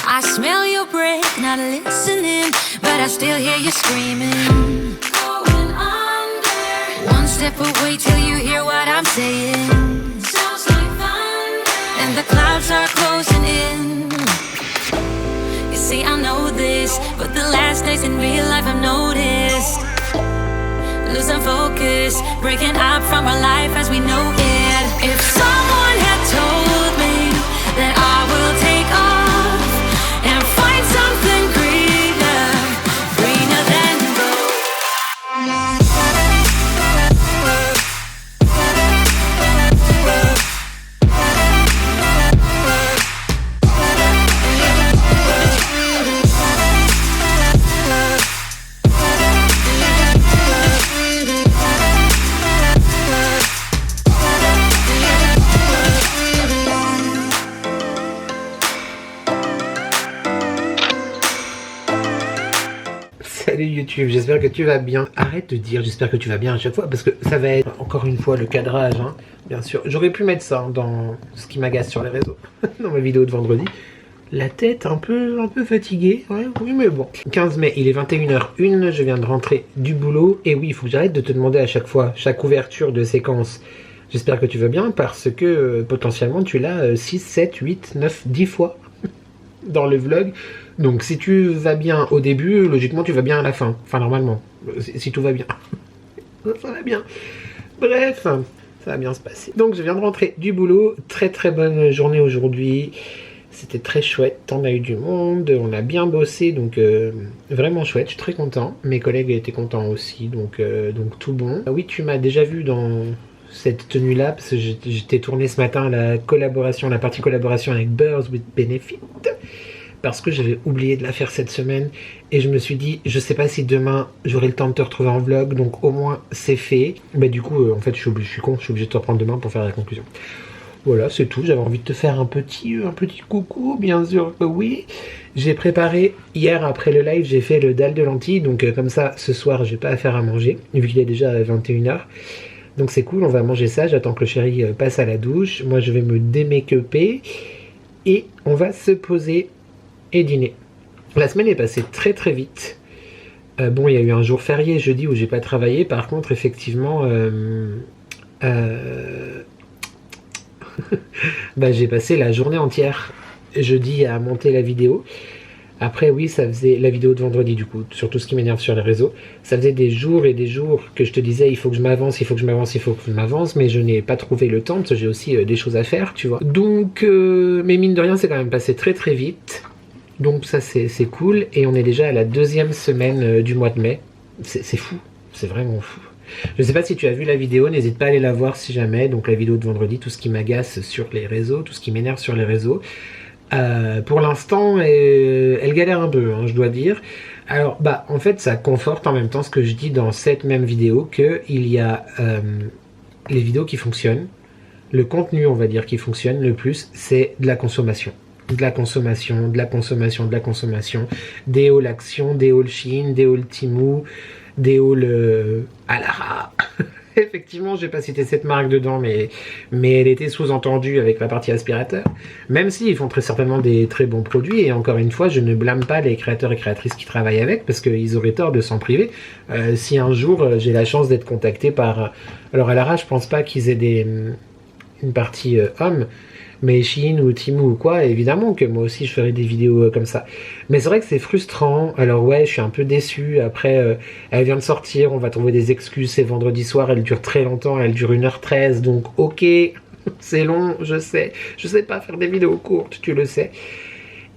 I smell your breath, not listening, but I still hear you screaming. Going under. One step away till you hear what I'm saying. Sounds like thunder. And the clouds are closing in. You see, I know this, but the last days in real life I've noticed. Losing focus, breaking up from our life as we know it. If someone had told me that I will take off and find something greener, greener than Salut YouTube, j'espère que tu vas bien. Arrête de dire j'espère que tu vas bien à chaque fois parce que ça va être encore une fois le cadrage, hein, bien sûr. J'aurais pu mettre ça dans ce qui m'agace sur les réseaux, dans ma vidéo de vendredi. La tête un peu fatiguée, ouais, oui mais bon. 15 mai, il est 21h01, je viens de rentrer du boulot. Et oui, il faut que j'arrête de te demander à chaque fois, chaque ouverture de séquence, j'espère que tu vas bien, parce que potentiellement tu l'as 6, 7, 8, 9, 10 fois dans le vlog. Donc si tu vas bien au début, logiquement tu vas bien à la fin. Enfin normalement, si tout va bien. Ça va bien. Bref, ça va bien se passer. Donc je viens de rentrer du boulot, très bonne journée aujourd'hui. C'était très chouette, on a eu du monde, on a bien bossé, donc vraiment chouette, je suis très content. Mes collègues étaient contents aussi, donc tout bon. Oui, tu m'as déjà vu dans cette tenue-là, parce que j'étais tourné ce matin la partie collaboration avec Birds with Benefit, parce que j'avais oublié de la faire cette semaine, et je me suis dit, je sais pas si demain j'aurai le temps de te retrouver en vlog, donc au moins c'est fait. Bah du coup, en fait, je suis con, je suis obligé de te reprendre demain pour faire la conclusion. Voilà, c'est tout. J'avais envie de te faire un petit coucou, bien sûr que oui. J'ai préparé, hier après le live, j'ai fait le dalle de lentilles. Donc comme ça, ce soir, j'ai pas à faire à manger, vu qu'il est déjà 21h. Donc c'est cool, on va manger ça. J'attends que le chéri passe à la douche. Moi, je vais me démake-upper. Et on va se poser et dîner. La semaine est passée très vite. Bon, il y a eu un jour férié, jeudi, où j'ai pas travaillé. Par contre, effectivement... bah, j'ai passé la journée entière jeudi à monter la vidéo. Après oui, ça faisait la vidéo de vendredi du coup, sur tout ce qui m'énerve sur les réseaux. Ça faisait des jours et des jours que je te disais il faut que je m'avance, mais je n'ai pas trouvé le temps parce que j'ai aussi des choses à faire, tu vois. Donc, mais mine de rien, c'est quand même passé très vite. Donc ça c'est cool et on est déjà à la 2e semaine du mois de mai. C'est fou, c'est vraiment fou. Je sais pas si tu as vu la vidéo, n'hésite pas à aller la voir si jamais. Donc la vidéo de vendredi, tout ce qui m'agace sur les réseaux, tout ce qui m'énerve sur les réseaux. Pour l'instant, elle galère un peu, hein, je dois dire. Alors, bah, en fait, ça conforte en même temps ce que je dis dans cette même vidéo, qu'il y a les vidéos qui fonctionnent. Le contenu, on va dire, qui fonctionne le plus, c'est de la consommation. Des hauls Action, des hauls Shein, des hauls Temu, des hauls Alara. Effectivement, j'ai pas cité cette marque dedans, mais elle était sous-entendue avec la partie aspirateur. Même s'ils font très certainement des très bons produits, et encore une fois, je ne blâme pas les créateurs et créatrices qui travaillent avec, parce qu'ils auraient tort de s'en priver. Si un jour j'ai la chance d'être contacté par... Alors Alara, je pense pas qu'ils aient une partie homme, mais Shein ou Temu ou quoi, évidemment que moi aussi je ferai des vidéos comme ça. Mais c'est vrai que c'est frustrant. Alors ouais, je suis un peu déçu. Après, elle vient de sortir, on va trouver des excuses. C'est vendredi soir, elle dure très longtemps, elle dure 1h13. Donc ok, c'est long, je sais. Je sais pas faire des vidéos courtes, tu le sais.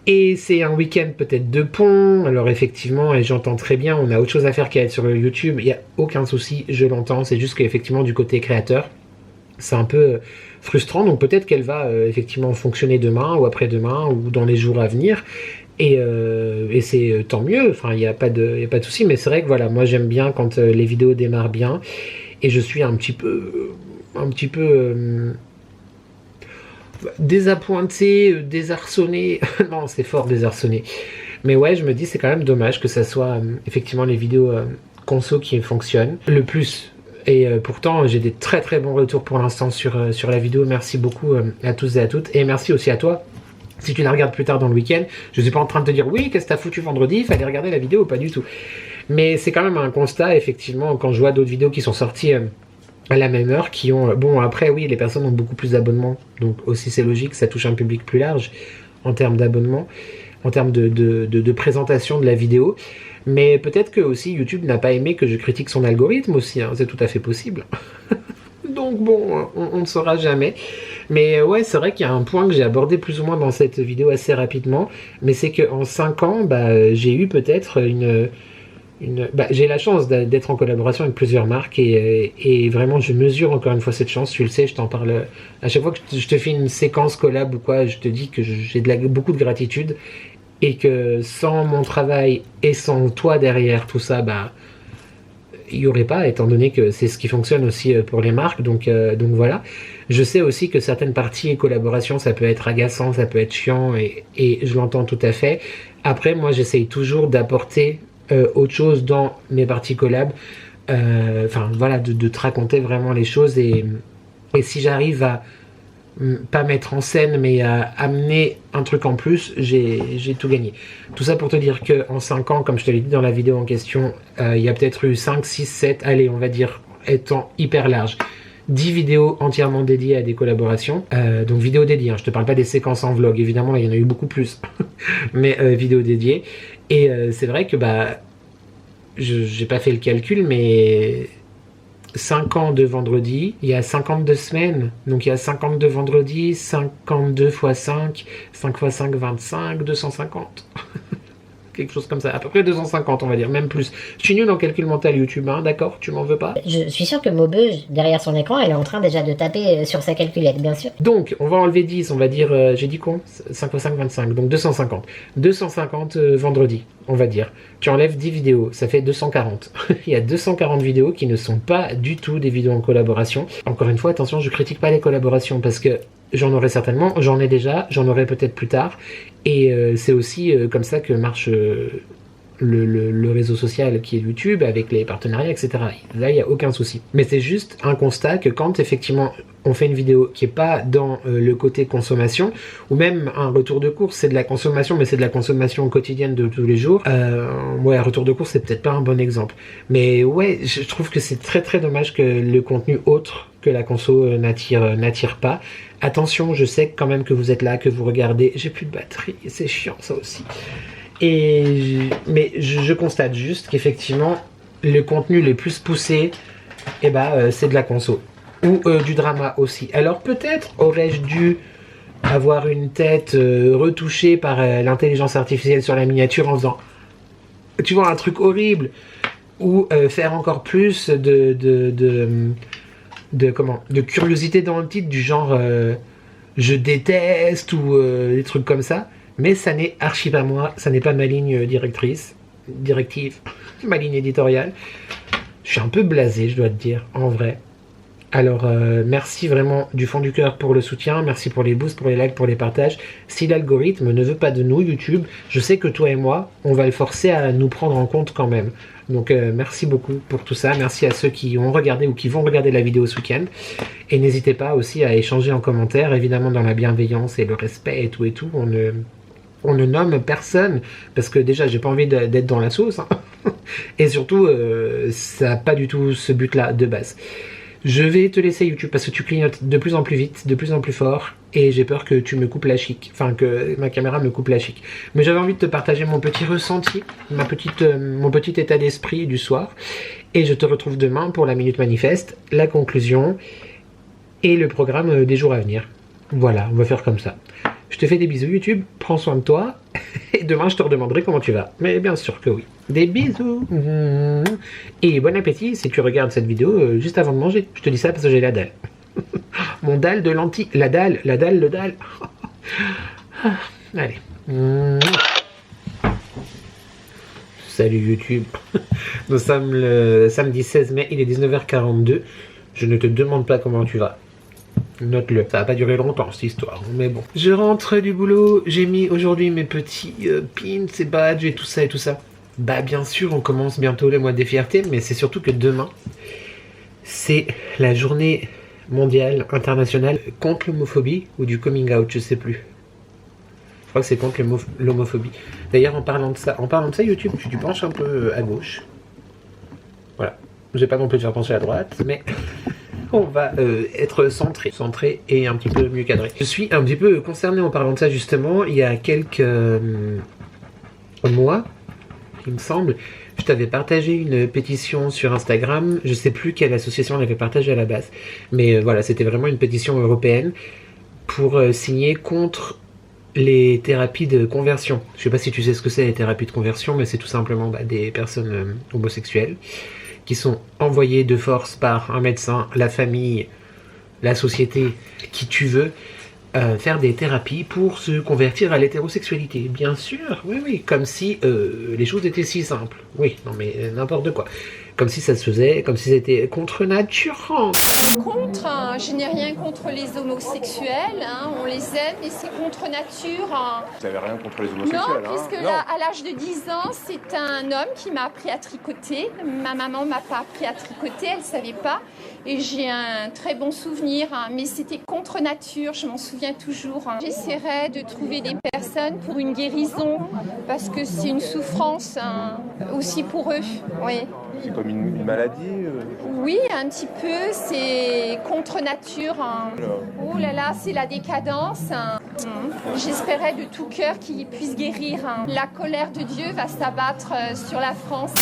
Et c'est un week-end peut-être de pont. Alors effectivement, et j'entends très bien, on a autre chose à faire qu'à être sur YouTube. Il n'y a aucun souci, je l'entends. C'est juste qu'effectivement, du côté créateur, c'est un peu frustrant, donc peut-être qu'elle va effectivement fonctionner demain ou après-demain ou dans les jours à venir, et c'est tant mieux, enfin il n'y a pas de souci, mais c'est vrai que voilà, moi j'aime bien quand les vidéos démarrent bien, et je suis un petit peu désappointé, désarçonné, non c'est fort désarçonné, mais ouais, je me dis c'est quand même dommage que ça soit effectivement les vidéos conso qui fonctionnent le plus. Et pourtant, j'ai des très bons retours pour l'instant sur la vidéo. Merci beaucoup à tous et à toutes. Et merci aussi à toi. Si tu la regardes plus tard dans le week-end, je suis pas en train de te dire oui, qu'est-ce que t'as foutu vendredi, il fallait regarder la vidéo, pas du tout. Mais c'est quand même un constat, effectivement, quand je vois d'autres vidéos qui sont sorties à la même heure, qui ont... Bon, après, oui, les personnes ont beaucoup plus d'abonnements. Donc aussi, c'est logique, ça touche un public plus large en termes d'abonnements, en termes de présentation de la vidéo. Mais peut-être que aussi YouTube n'a pas aimé que je critique son algorithme aussi, hein, c'est tout à fait possible. Donc bon, on ne saura jamais. Mais ouais, c'est vrai qu'il y a un point que j'ai abordé plus ou moins dans cette vidéo assez rapidement, mais c'est qu'en 5 ans, bah, j'ai eu peut-être j'ai la chance d'être en collaboration avec plusieurs marques, et vraiment je mesure encore une fois cette chance, tu le sais, je t'en parle à chaque fois que je te fais une séquence collab ou quoi, je te dis que j'ai beaucoup de gratitude, et que sans mon travail et sans toi derrière tout ça, bah il n'y aurait pas, étant donné que c'est ce qui fonctionne aussi pour les marques, donc voilà. Je sais aussi que certaines parties et collaborations, ça peut être agaçant, ça peut être chiant, et je l'entends tout à fait. Après, moi j'essaye toujours d'apporter autre chose dans mes parties collab, enfin voilà, de te raconter vraiment les choses, et si j'arrive pas mettre en scène, mais à amener un truc en plus, j'ai tout gagné. Tout ça pour te dire qu'en 5 ans, comme je te l'ai dit dans la vidéo en question, il y a peut-être eu 5, 6, 7, allez, on va dire, étant hyper large, 10 vidéos entièrement dédiées à des collaborations. Donc vidéos dédiées, hein, je te parle pas des séquences en vlog, évidemment, là, il y en a eu beaucoup plus. Mais vidéos dédiées. Et c'est vrai que, bah, j'ai pas fait le calcul, mais 5 ans de vendredi, il y a 52 semaines, donc il y a 52 vendredis, 52 x 5, 5 x 5, 25, 250. Quelque chose comme ça, à peu près 250 on va dire, même plus. Je suis nul en calcul mental YouTube, hein, d'accord, tu m'en veux pas? Je suis sûr que Maubeuge, derrière son écran, elle est en train déjà de taper sur sa calculette, bien sûr. Donc, on va enlever 10, on va dire, j'ai dit quoi? 5 x 5, 25, donc 250. 250 vendredi, on va dire. Tu enlèves 10 vidéos, ça fait 240. Il y a 240 vidéos qui ne sont pas du tout des vidéos en collaboration. Encore une fois, attention, je critique pas les collaborations parce que j'en aurai certainement, j'en ai déjà, j'en aurai peut-être plus tard. Et c'est aussi comme ça que marche le réseau social qui est YouTube, avec les partenariats, etc. Là, il n'y a aucun souci. Mais c'est juste un constat que quand effectivement on fait une vidéo qui n'est pas dans le côté consommation, ou même un retour de course, c'est de la consommation, mais c'est de la consommation quotidienne de tous les jours. Ouais, retour de course, c'est peut-être pas un bon exemple. Mais ouais, je trouve que c'est très très dommage que le contenu autre que la conso n'attire pas. Attention, je sais quand même que vous êtes là, que vous regardez. J'ai plus de batterie, c'est chiant ça aussi. Mais je constate juste qu'effectivement, le contenu le plus poussé, eh ben, c'est de la conso. Ou du drama aussi. Alors peut-être aurais-je dû avoir une tête retouchée par l'intelligence artificielle sur la miniature en faisant, tu vois, un truc horrible. Ou faire encore plus de curiosité dans le titre, du genre je déteste ou des trucs comme ça. Mais ça n'est archi pas moi, ça n'est pas ma ligne directive, ma ligne éditoriale. Je suis un peu blasé, je dois te dire, en vrai. Alors, merci vraiment du fond du cœur pour le soutien, merci pour les boosts, pour les likes, pour les partages. Si l'algorithme ne veut pas de nous, YouTube, je sais que toi et moi, on va le forcer à nous prendre en compte quand même. Donc, merci beaucoup pour tout ça. Merci à ceux qui ont regardé ou qui vont regarder la vidéo ce week-end. Et n'hésitez pas aussi à échanger en commentaire, évidemment dans la bienveillance et le respect et tout. On ne nomme personne, parce que déjà, j'ai pas envie d'être dans la sauce. Hein. Et surtout, ça n'a pas du tout ce but-là de base. Je vais te laisser YouTube parce que tu clignotes de plus en plus vite, de plus en plus fort, et j'ai peur que tu me coupes la chic, enfin que ma caméra me coupe la chic. Mais j'avais envie de te partager mon petit ressenti, mon petit état d'esprit du soir, et je te retrouve demain pour la Minute Manifeste, la conclusion et le programme des jours à venir. Voilà, on va faire comme ça. Je te fais des bisous YouTube, prends soin de toi, et demain je te redemanderai comment tu vas. Mais bien sûr que oui. Des bisous. Et bon appétit si tu regardes cette vidéo juste avant de manger. Je te dis ça parce que j'ai la dalle. Mon dalle de lentilles. La dalle, le dalle. Allez. Salut YouTube. Nous sommes le samedi 16 mai, il est 19h42. Je ne te demande pas comment tu vas. Note-le, ça va pas durer longtemps cette histoire, mais bon. Je rentre du boulot, j'ai mis aujourd'hui mes petits pins et badges et tout ça. Bah bien sûr, on commence bientôt le mois des fiertés, mais c'est surtout que demain, c'est la journée mondiale, internationale contre l'homophobie ou du coming out, je sais plus. Je crois que c'est contre l'homophobie. D'ailleurs, en parlant de ça, YouTube, tu penches un peu à gauche. Voilà, je vais pas non plus te faire pencher à droite, mais... on va être centré et un petit peu mieux cadré. Je suis un petit peu concerné en parlant de ça justement. Il y a quelques mois, il me semble, je t'avais partagé une pétition sur Instagram. Je sais plus quelle association l'avait partagée à la base, mais voilà, c'était vraiment une pétition européenne pour signer contre les thérapies de conversion. Je sais pas si tu sais ce que c'est les thérapies de conversion, mais c'est tout simplement des personnes homosexuelles qui sont envoyés de force par un médecin, la famille, la société, qui tu veux, faire des thérapies pour se convertir à l'hétérosexualité. Bien sûr, oui, comme si les choses étaient si simples. Oui, non mais n'importe quoi. comme si ça se faisait, comme si c'était contre nature. Contre, je n'ai rien contre les homosexuels, on les aime, mais c'est contre nature. Vous n'avez rien contre les Non, homosexuels, puisque Non. à l'âge de 10 ans, c'est un homme qui m'a appris à tricoter. Ma maman m'a pas appris à tricoter, elle savait pas. Et j'ai un très bon souvenir, mais c'était contre nature, je m'en souviens toujours. J'essaierai de trouver des personnes pour une guérison, parce que c'est une souffrance aussi pour eux. Oui. C'est comme une maladie Oui, un petit peu, c'est contre nature. Oh là là, c'est la décadence. J'espérais de tout cœur qu'il puisse guérir. La colère de Dieu va s'abattre sur la France.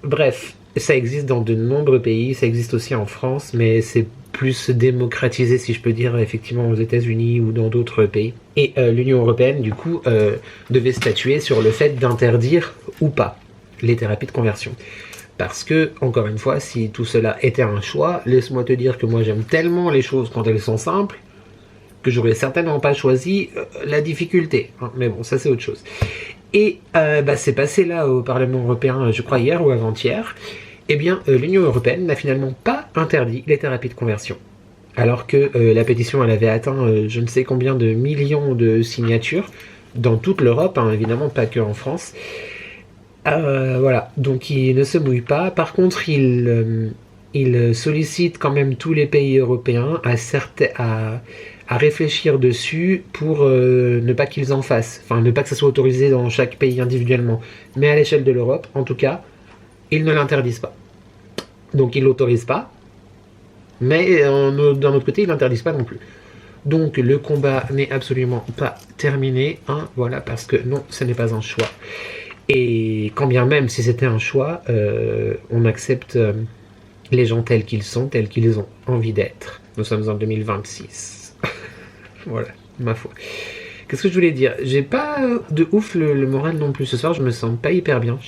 Bref, ça existe dans de nombreux pays, ça existe aussi en France, mais c'est plus démocratisé, si je peux dire, effectivement aux États-Unis ou dans d'autres pays. Et l'Union européenne, du coup, devait statuer sur le fait d'interdire ou pas les thérapies de conversion. Parce que, encore une fois, si tout cela était un choix, laisse-moi te dire que moi j'aime tellement les choses quand elles sont simples, que j'aurais certainement pas choisi la difficulté. Mais bon, ça c'est autre chose. Et c'est passé là au Parlement européen, je crois hier ou avant-hier. Eh bien, l'Union européenne n'a finalement pas interdit les thérapies de conversion. Alors que la pétition, elle avait atteint je ne sais combien de millions de signatures dans toute l'Europe, évidemment pas que en France. Voilà, donc il ne se mouille pas. Par contre, il sollicite quand même tous les pays européens à réfléchir dessus pour ne pas qu'ils en fassent. Enfin, ne pas que ça soit autorisé dans chaque pays individuellement. Mais à l'échelle de l'Europe, en tout cas, ils ne l'interdisent pas. Donc ils ne l'autorisent pas. Mais d'un autre côté, ils ne l'interdisent pas non plus. Donc le combat n'est absolument pas terminé. Voilà, parce que non, ce n'est pas un choix. Et quand bien même si c'était un choix, on accepte les gens tels qu'ils sont, tels qu'ils ont envie d'être. Nous sommes en 2026. Voilà, ma foi. Qu'est-ce que je voulais dire? J'ai pas de ouf le moral non plus ce soir, je me sens pas hyper bien.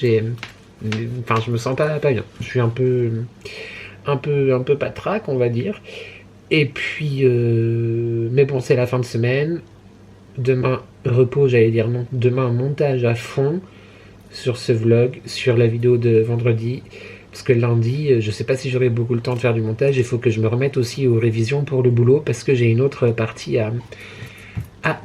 Enfin, je me sens pas bien. Je suis un peu patraque, on va dire. Et puis, mais bon, c'est la fin de semaine. Demain, repos, j'allais dire non. Demain, montage à fond sur ce vlog, sur la vidéo de vendredi. Parce que lundi, je sais pas si j'aurai beaucoup le temps de faire du montage. Il faut que je me remette aussi aux révisions pour le boulot. Parce que j'ai une autre partie à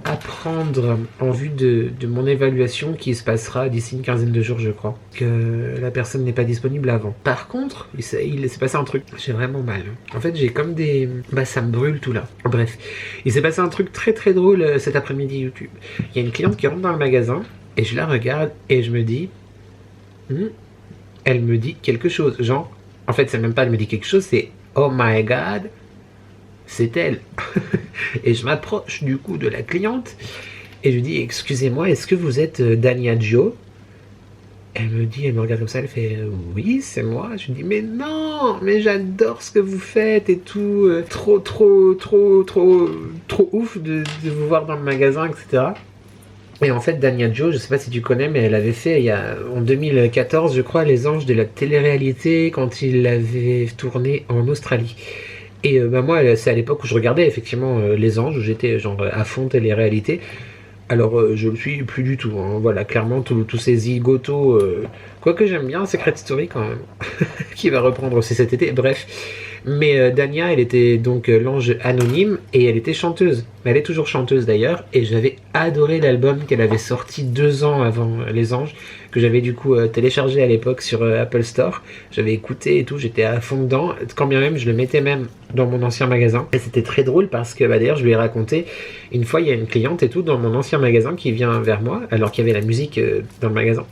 apprendre en vue de mon évaluation qui se passera d'ici une quinzaine de jours, je crois. Que la personne n'est pas disponible avant. Par contre, il s'est passé un truc. J'ai vraiment mal. En fait, j'ai comme des... ça me brûle tout là. Bref, il s'est passé un truc très très drôle cet après-midi YouTube. Il y a une cliente qui rentre dans le magasin et je la regarde et je me dis... elle me dit quelque chose. Genre, en fait, c'est même pas elle me dit quelque chose, c'est oh my god, c'est elle. Et je m'approche du coup de la cliente et je lui dis excusez-moi, est-ce que vous êtes Dania Gio? Elle me regarde comme ça, elle fait oui, c'est moi. Je lui dis mais non, mais j'adore ce que vous faites et tout, trop ouf de vous voir dans le magasin, etc. Et en fait, Dania Gio, je sais pas si tu connais, mais elle avait fait en 2014, je crois, Les Anges de la télé-réalité quand il l'avait tourné en Australie. Et moi, c'est à l'époque où je regardais effectivement Les Anges, où j'étais genre à fond télé-réalité. Alors, je le suis plus du tout. Voilà, clairement, tous ces zigotos. Quoique j'aime bien Secret Story quand même, qui va reprendre aussi cet été. Bref. Mais Dania, elle était donc l'ange anonyme et elle était chanteuse. Elle est toujours chanteuse d'ailleurs. Et j'avais adoré l'album qu'elle avait sorti 2 ans avant Les Anges, que j'avais du coup téléchargé à l'époque sur Apple Store. J'avais écouté et tout, j'étais à fond dedans. Quand bien même, je le mettais même dans mon ancien magasin. Et c'était très drôle parce que d'ailleurs, je lui ai raconté, une fois, il y a une cliente et tout dans mon ancien magasin qui vient vers moi, alors qu'il y avait la musique dans le magasin.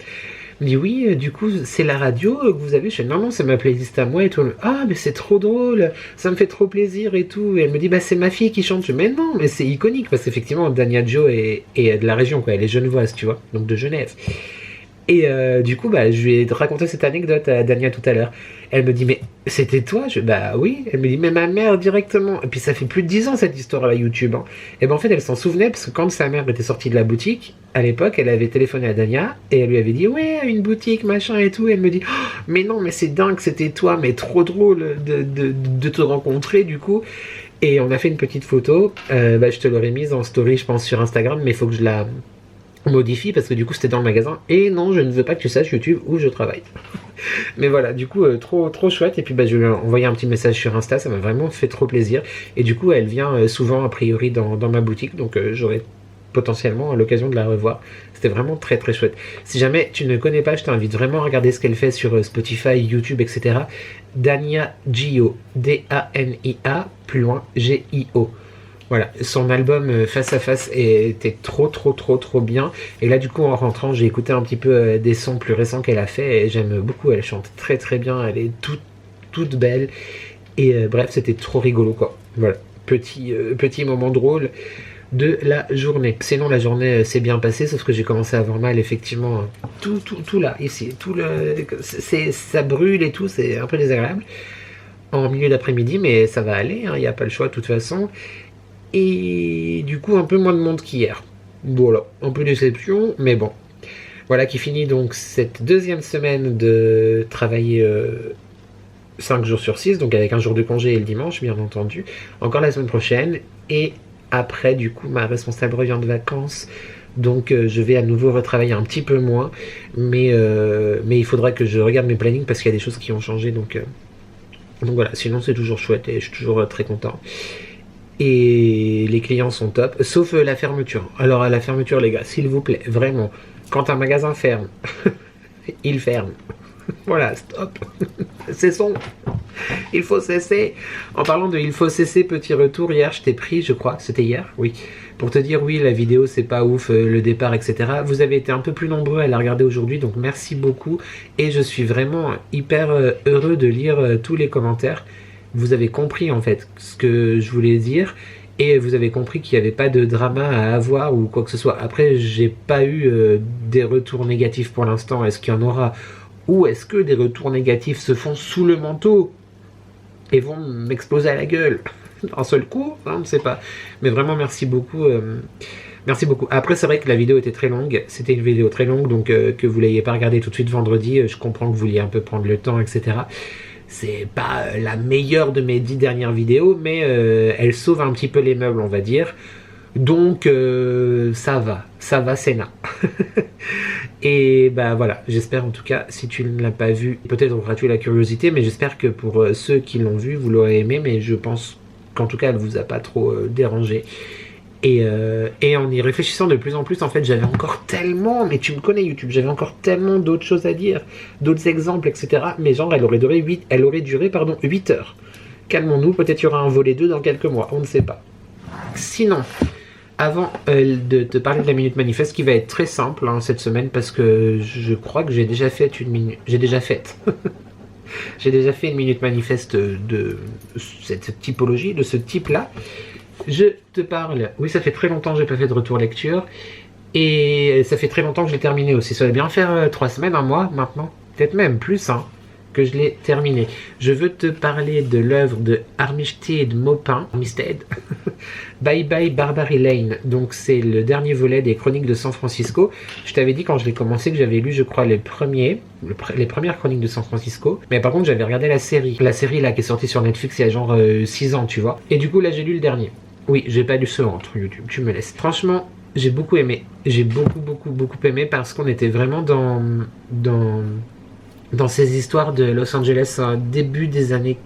Elle me dit oui, du coup c'est la radio que vous avez. Je dis non, c'est ma playlist à moi et tout. Ah mais c'est trop drôle, ça me fait trop plaisir et tout. Et elle me dit c'est ma fille qui chante. Je dis mais non, mais c'est iconique parce qu'effectivement Dania Gio est de la région quoi, elle est genevoise tu vois, donc de Genève. Et du coup je lui ai raconté cette anecdote à Dania tout à l'heure. Elle me dit mais c'était toi? Je oui. Elle me dit mais ma mère directement. Et puis ça fait plus de 10 ans cette histoire à YouTube. Et en fait elle s'en souvenait parce que quand sa mère était sortie de la boutique, à l'époque elle avait téléphoné à Dania et elle lui avait dit ouais une boutique machin et tout. Et elle me dit oh, mais non mais c'est dingue, c'était toi, mais trop drôle de te rencontrer du coup. Et on a fait une petite photo. Je te l'aurais mise en story je pense sur Instagram, mais il faut que je modifie parce que du coup c'était dans le magasin et non, je ne veux pas que tu saches YouTube où je travaille. Mais voilà, du coup trop chouette. Et puis je lui ai envoyé un petit message sur Insta, ça m'a vraiment fait trop plaisir. Et du coup elle vient souvent a priori dans ma boutique, donc j'aurai potentiellement l'occasion de la revoir. C'était vraiment très chouette. Si jamais tu ne connais pas, je t'invite vraiment à regarder ce qu'elle fait sur Spotify, YouTube, etc. Dania Gio, D-A-N-I-A, plus loin, G-I-O. Voilà, son album Face à Face était trop bien. Et là du coup en rentrant j'ai écouté un petit peu des sons plus récents qu'elle a fait et j'aime beaucoup, elle chante très bien, elle est toute belle. Et bref, c'était trop rigolo quoi. Voilà, petit moment drôle de la journée. Sinon la journée s'est bien passée, sauf que j'ai commencé à avoir mal effectivement. Tout là, ici, ça brûle et tout, c'est un peu désagréable. En milieu d'après-midi, mais ça va aller, il n'y a pas le choix de toute façon. Et du coup un peu moins de monde qu'hier. Voilà, un peu déception, mais bon. Voilà qui finit donc cette deuxième semaine de travailler 5 jours sur 6, donc avec un jour de congé et le dimanche bien entendu. Encore la semaine prochaine, et après du coup ma responsable revient de vacances, donc je vais à nouveau retravailler un petit peu moins, mais il faudra que je regarde mes plannings parce qu'il y a des choses qui ont changé, donc voilà, sinon c'est toujours chouette et je suis toujours très content. Et les clients sont top, sauf la fermeture. Alors à la fermeture les gars, s'il vous plaît, vraiment, quand un magasin ferme, il ferme. Voilà, stop. Cessons. Il faut cesser. En parlant de il faut cesser, petit retour, hier je t'ai pris, je crois, c'était hier, oui, pour te dire oui, la vidéo c'est pas ouf, le départ, etc. Vous avez été un peu plus nombreux à la regarder aujourd'hui, donc merci beaucoup. Et je suis vraiment hyper heureux de lire tous les commentaires. Vous avez compris en fait ce que je voulais dire et vous avez compris qu'il n'y avait pas de drama à avoir ou quoi que ce soit. Après, j'ai pas eu des retours négatifs pour l'instant. Est-ce qu'il y en aura? Ou est-ce que des retours négatifs se font sous le manteau et vont m'exploser à la gueule d'un seul coup? On ne sait pas. Mais vraiment, merci beaucoup. Merci beaucoup. Après, c'est vrai que la vidéo était très longue. C'était une vidéo très longue, donc que vous ne l'ayez pas regardée tout de suite vendredi. Je comprends que vous vouliez un peu prendre le temps, etc. C'est pas la meilleure de mes 10 dernières vidéos, mais elle sauve un petit peu les meubles, on va dire. Donc ça va, Sénat. Et voilà, j'espère en tout cas, si tu ne l'as pas vu, peut-être auras-tu la curiosité, mais j'espère que pour ceux qui l'ont vu, vous l'aurez aimé, mais je pense qu'en tout cas, elle vous a pas trop dérangé. Et en y réfléchissant de plus en plus, en fait, j'avais encore tellement, mais tu me connais YouTube, j'avais encore tellement d'autres choses à dire, d'autres exemples, etc. Mais genre, elle aurait duré 8 heures. Calmons-nous, peut-être il y aura un volet 2 dans quelques mois, on ne sait pas. Sinon, avant de te parler de la Minute Manifeste, qui va être très simple cette semaine, parce que je crois que j'ai déjà fait une minute... J'ai déjà fait une Minute Manifeste de cette typologie, de ce type-là. Je te parle, oui ça fait très longtemps que j'ai pas fait de retour lecture et ça fait très longtemps que je l'ai terminé aussi, ça va bien faire 3 semaines, un mois maintenant, peut-être même plus que je l'ai terminé. Je veux te parler de l'œuvre de Armistead Maupin, Bye Bye Barbary Lane, donc c'est le dernier volet des Chroniques de San Francisco. Je t'avais dit quand je l'ai commencé que j'avais lu je crois les premières Chroniques de San Francisco, mais par contre j'avais regardé la série là qui est sortie sur Netflix il y a genre 6 ans tu vois, et du coup là j'ai lu le dernier. Oui, j'ai pas lu ce entre YouTube, tu me laisses. Franchement, j'ai beaucoup aimé. J'ai beaucoup aimé parce qu'on était vraiment dans ces histoires de Los Angeles début des années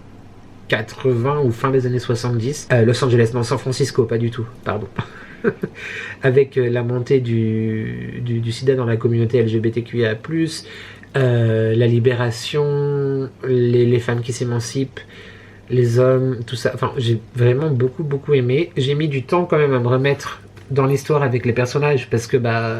80 ou fin des années 70. Los Angeles, non, San Francisco, pas du tout, pardon. Avec la montée du sida dans la communauté LGBTQIA+, la libération, les femmes qui s'émancipent, les hommes, tout ça, enfin j'ai vraiment beaucoup aimé. J'ai mis du temps quand même à me remettre dans l'histoire avec les personnages parce que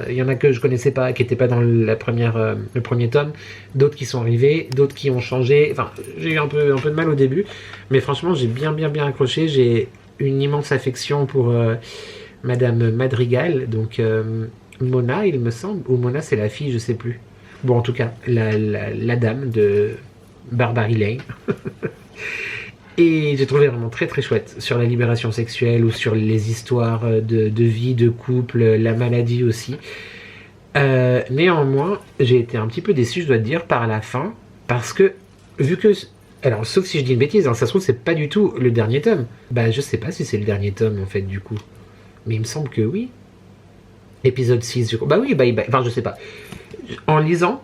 il y en a que je connaissais pas, qui n'étaient pas dans le premier tome, d'autres qui sont arrivés, d'autres qui ont changé, enfin j'ai eu un peu de mal au début, mais franchement j'ai bien accroché. J'ai une immense affection pour Madame Madrigal, donc Mona il me semble, ou Mona c'est la fille, je sais plus, bon en tout cas la dame de Barbary Lane. Et j'ai trouvé vraiment très chouette sur la libération sexuelle ou sur les histoires de vie, de couple, la maladie aussi. Néanmoins, j'ai été un petit peu déçu, je dois te dire, par la fin, parce que, vu que... Alors, sauf si je dis une bêtise, ça se trouve, c'est pas du tout le dernier tome. Je sais pas si c'est le dernier tome, en fait, du coup. Mais il me semble que oui. Épisode 6, je crois. Bah oui, enfin je sais pas. En lisant,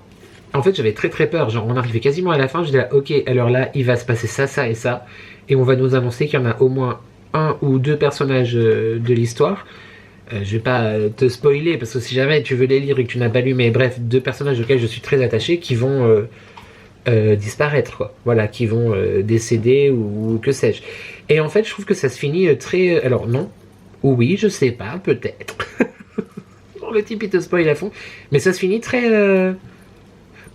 en fait j'avais très très peur. Genre on arrivait quasiment à la fin, je disais ok, alors là il va se passer ça, ça et ça. Et on va nous annoncer qu'il y en a au moins un ou deux personnages de l'histoire. Je vais pas te spoiler parce que si jamais tu veux les lire et que tu n'as pas lu, mais bref, deux personnages auxquels je suis très attaché qui vont disparaître, quoi. Voilà, qui vont décéder ou que sais-je. Et en fait, je trouve que ça se finit très. Alors non, ou oui, je sais pas, peut-être. Le type il te spoil à fond, mais ça se finit très.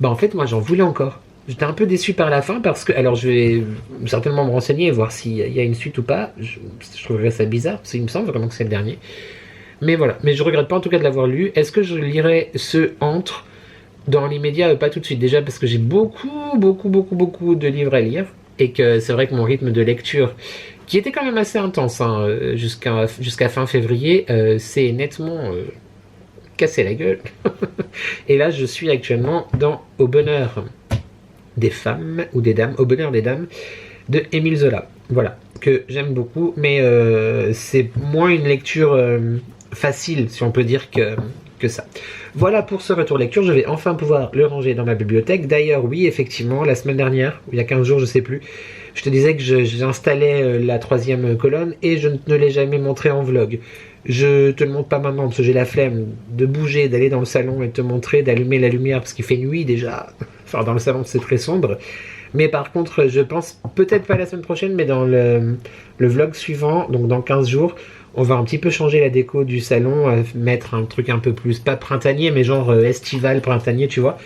Bah en fait, moi j'en voulais encore. J'étais un peu déçu par la fin parce que, alors je vais certainement me renseigner et voir s'il y a une suite ou pas. Je trouverais ça bizarre parce qu'il me semble vraiment que c'est le dernier. Mais voilà, mais je regrette pas en tout cas de l'avoir lu. Est-ce que je lirai ce entre dans l'immédiat? Pas tout de suite, déjà parce que j'ai beaucoup de livres à lire et que c'est vrai que mon rythme de lecture, qui était quand même assez intense hein, jusqu'à fin février, c'est nettement cassé la gueule. Et là, je suis actuellement dans Au bonheur des femmes ou des dames, Au bonheur des dames de Émile Zola. Voilà, que j'aime beaucoup, mais c'est moins une lecture facile, si on peut dire, que ça. Voilà pour ce retour lecture, je vais enfin pouvoir le ranger dans ma bibliothèque. D'ailleurs, oui, effectivement, la semaine dernière, il y a 15 jours, je sais plus, je te disais que j'installais la 3e colonne et je ne l'ai jamais montré en vlog. Je te le montre pas maintenant parce que j'ai la flemme de bouger, d'aller dans le salon et de te montrer, d'allumer la lumière parce qu'il fait nuit déjà. Enfin, dans le salon, c'est très sombre. Mais par contre, je pense, peut-être pas la semaine prochaine, mais dans le vlog suivant, donc dans 15 jours, on va un petit peu changer la déco du salon, mettre un truc un peu plus, pas printanier, mais genre estival, printanier, tu vois.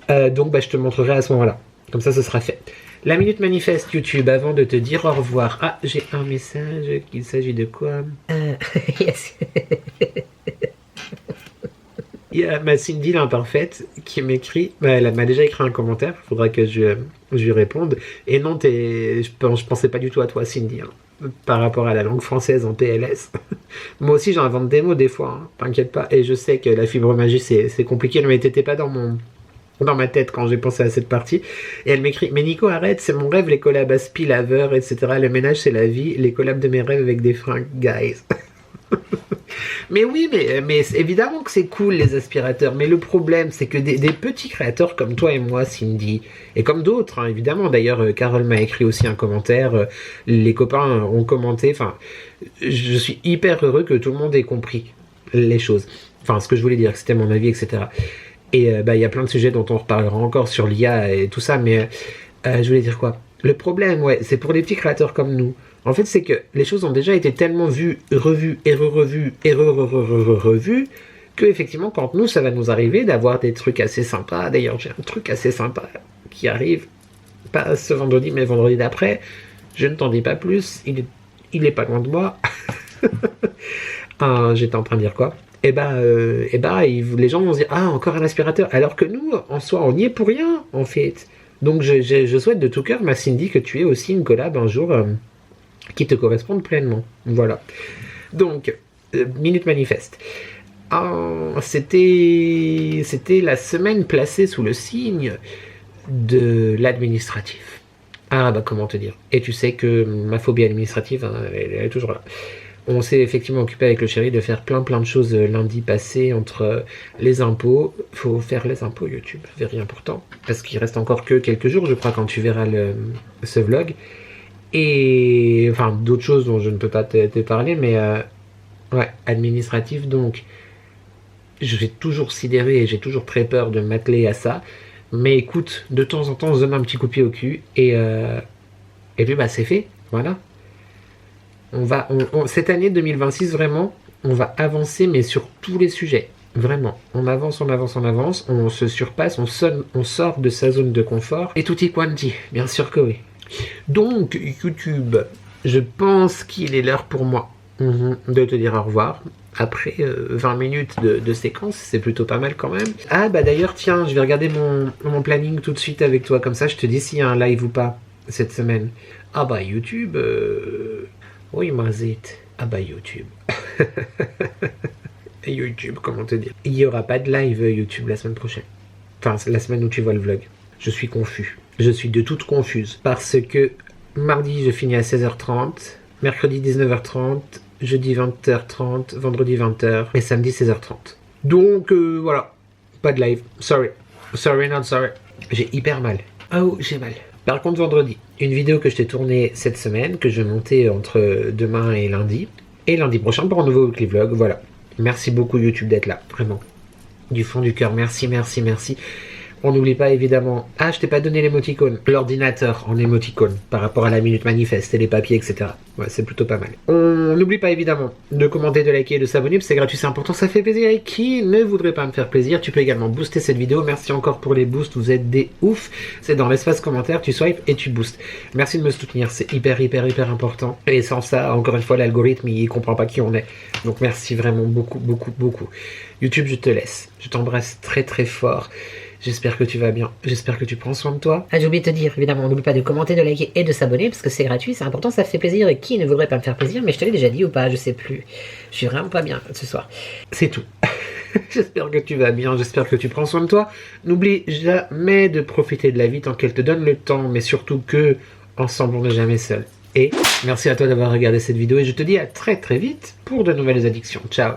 Donc bah, je te montrerai à ce moment-là. Comme ça, ce sera fait. La Minute Manifeste YouTube, avant de te dire au revoir. Ah, j'ai un message, qu'il s'agit de quoi? Yes. Il y a ma Cindy l'imparfaite qui m'écrit, elle m'a déjà écrit un commentaire, il faudra que je lui réponde. Et non, je pensais pas du tout à toi Cindy, hein, par rapport à la langue française en PLS. Moi aussi j'invente des mots des fois, hein, t'inquiète pas. Et je sais que la fibromyalgie c'est compliqué, mais t'étais pas dans ma tête quand j'ai pensé à cette partie. Et elle m'écrit, mais Nico arrête, c'est mon rêve, les collabs aspi, laveur, etc. Le ménage c'est la vie, les collabs de mes rêves avec des fringues, guys. Mais oui, mais évidemment que c'est cool les aspirateurs, mais le problème c'est que des petits créateurs comme toi et moi, Cindy, et comme d'autres, hein, évidemment, d'ailleurs Carole m'a écrit aussi un commentaire, les copains ont commenté, enfin, je suis hyper heureux que tout le monde ait compris les choses, enfin ce que je voulais dire, que c'était mon avis, etc. Et il y a plein de sujets dont on reparlera encore sur l'IA et tout ça, mais je voulais dire quoi? Le problème, ouais, c'est pour les petits créateurs comme nous. En fait, c'est que les choses ont déjà été tellement vues, revues, et re-revues, et re-revues, que effectivement, quand nous, ça va nous arriver d'avoir des trucs assez sympas. D'ailleurs, j'ai un truc assez sympa qui arrive, pas ce vendredi, mais vendredi d'après. Je ne t'en dis pas plus, il est pas loin de moi. J'étais en train de dire quoi? Les gens vont se dire, ah, encore un aspirateur, alors que nous, en soi, on n'y est pour rien, en fait. Donc, je souhaite de tout cœur, ma Cindy, que tu aies aussi une collab un jour qui te corresponde pleinement. Voilà. Donc, Minute Manifeste. C'était la semaine placée sous le signe de l'administratif. Ah, bah, comment te dire? Et tu sais que ma phobie administrative, hein, elle est toujours là. On s'est effectivement occupé avec le chéri de faire plein de choses lundi passé entre les impôts. Faut faire les impôts YouTube, very important. Parce qu'il reste encore que quelques jours, je crois, quand tu verras ce vlog. Et enfin, d'autres choses dont je ne peux pas te parler, mais ouais, administratif. Donc, j'ai toujours sidéré et j'ai toujours très peur de m'atteler à ça. Mais écoute, de temps en temps, on se donne un petit coup de pied au cul. Et puis, bah, c'est fait. Voilà. Cette année 2026, vraiment, on va avancer, mais sur tous les sujets. Vraiment. On avance, on se surpasse, on sort de sa zone de confort. Et tutti quanti, bien sûr que oui. Donc, YouTube, je pense qu'il est l'heure pour moi de te dire au revoir. Après 20 minutes de séquence, c'est plutôt pas mal quand même. Ah bah d'ailleurs, tiens, je vais regarder mon planning tout de suite avec toi. Comme ça, je te dis s'il y a un live ou pas cette semaine. Ah bah YouTube... Oui, Mazit. Ah bah YouTube. YouTube, comment te dire? Il n'y aura pas de live YouTube la semaine prochaine. Enfin, la semaine où tu vois le vlog. Je suis confus. Je suis de toute confuse. Parce que mardi, je finis à 16h30. Mercredi, 19h30. jeudi 20h30, vendredi 20h et samedi 16h30. Donc voilà, pas de live. Sorry, not sorry. J'ai hyper mal. Oh, j'ai mal. Par contre, vendredi, une vidéo que je t'ai tournée cette semaine, que je vais monter entre demain et lundi prochain pour un nouveau weekly vlog. Voilà. Merci beaucoup YouTube d'être là, vraiment. Du fond du cœur, merci. On n'oublie pas évidemment... Ah, je t'ai pas donné l'émoticône. L'ordinateur en émoticône par rapport à la minute manifeste et les papiers, etc. Ouais, c'est plutôt pas mal. On n'oublie pas évidemment de commenter, de liker et de s'abonner, c'est gratuit, c'est important, ça fait plaisir. Et qui ne voudrait pas me faire plaisir, tu peux également booster cette vidéo. Merci encore pour les boosts, vous êtes des ouf. C'est dans l'espace commentaire, tu swipes et tu boostes. Merci de me soutenir, c'est hyper important. Et sans ça, encore une fois, l'algorithme, il comprend pas qui on est. Donc merci vraiment beaucoup. YouTube, je te laisse. Je t'embrasse très fort. J'espère que tu vas bien, j'espère que tu prends soin de toi. Ah, j'ai oublié de te dire, évidemment, n'oublie pas de commenter, de liker et de s'abonner, parce que c'est gratuit, c'est important, ça fait plaisir, et qui ne voudrait pas me faire plaisir, mais je te l'ai déjà dit ou pas, je sais plus. Je suis vraiment pas bien ce soir. C'est tout. J'espère que tu vas bien, j'espère que tu prends soin de toi. N'oublie jamais de profiter de la vie tant qu'elle te donne le temps, mais surtout que, ensemble, on n'est jamais seul. Et merci à toi d'avoir regardé cette vidéo, et je te dis à très vite pour de nouvelles addictions. Ciao.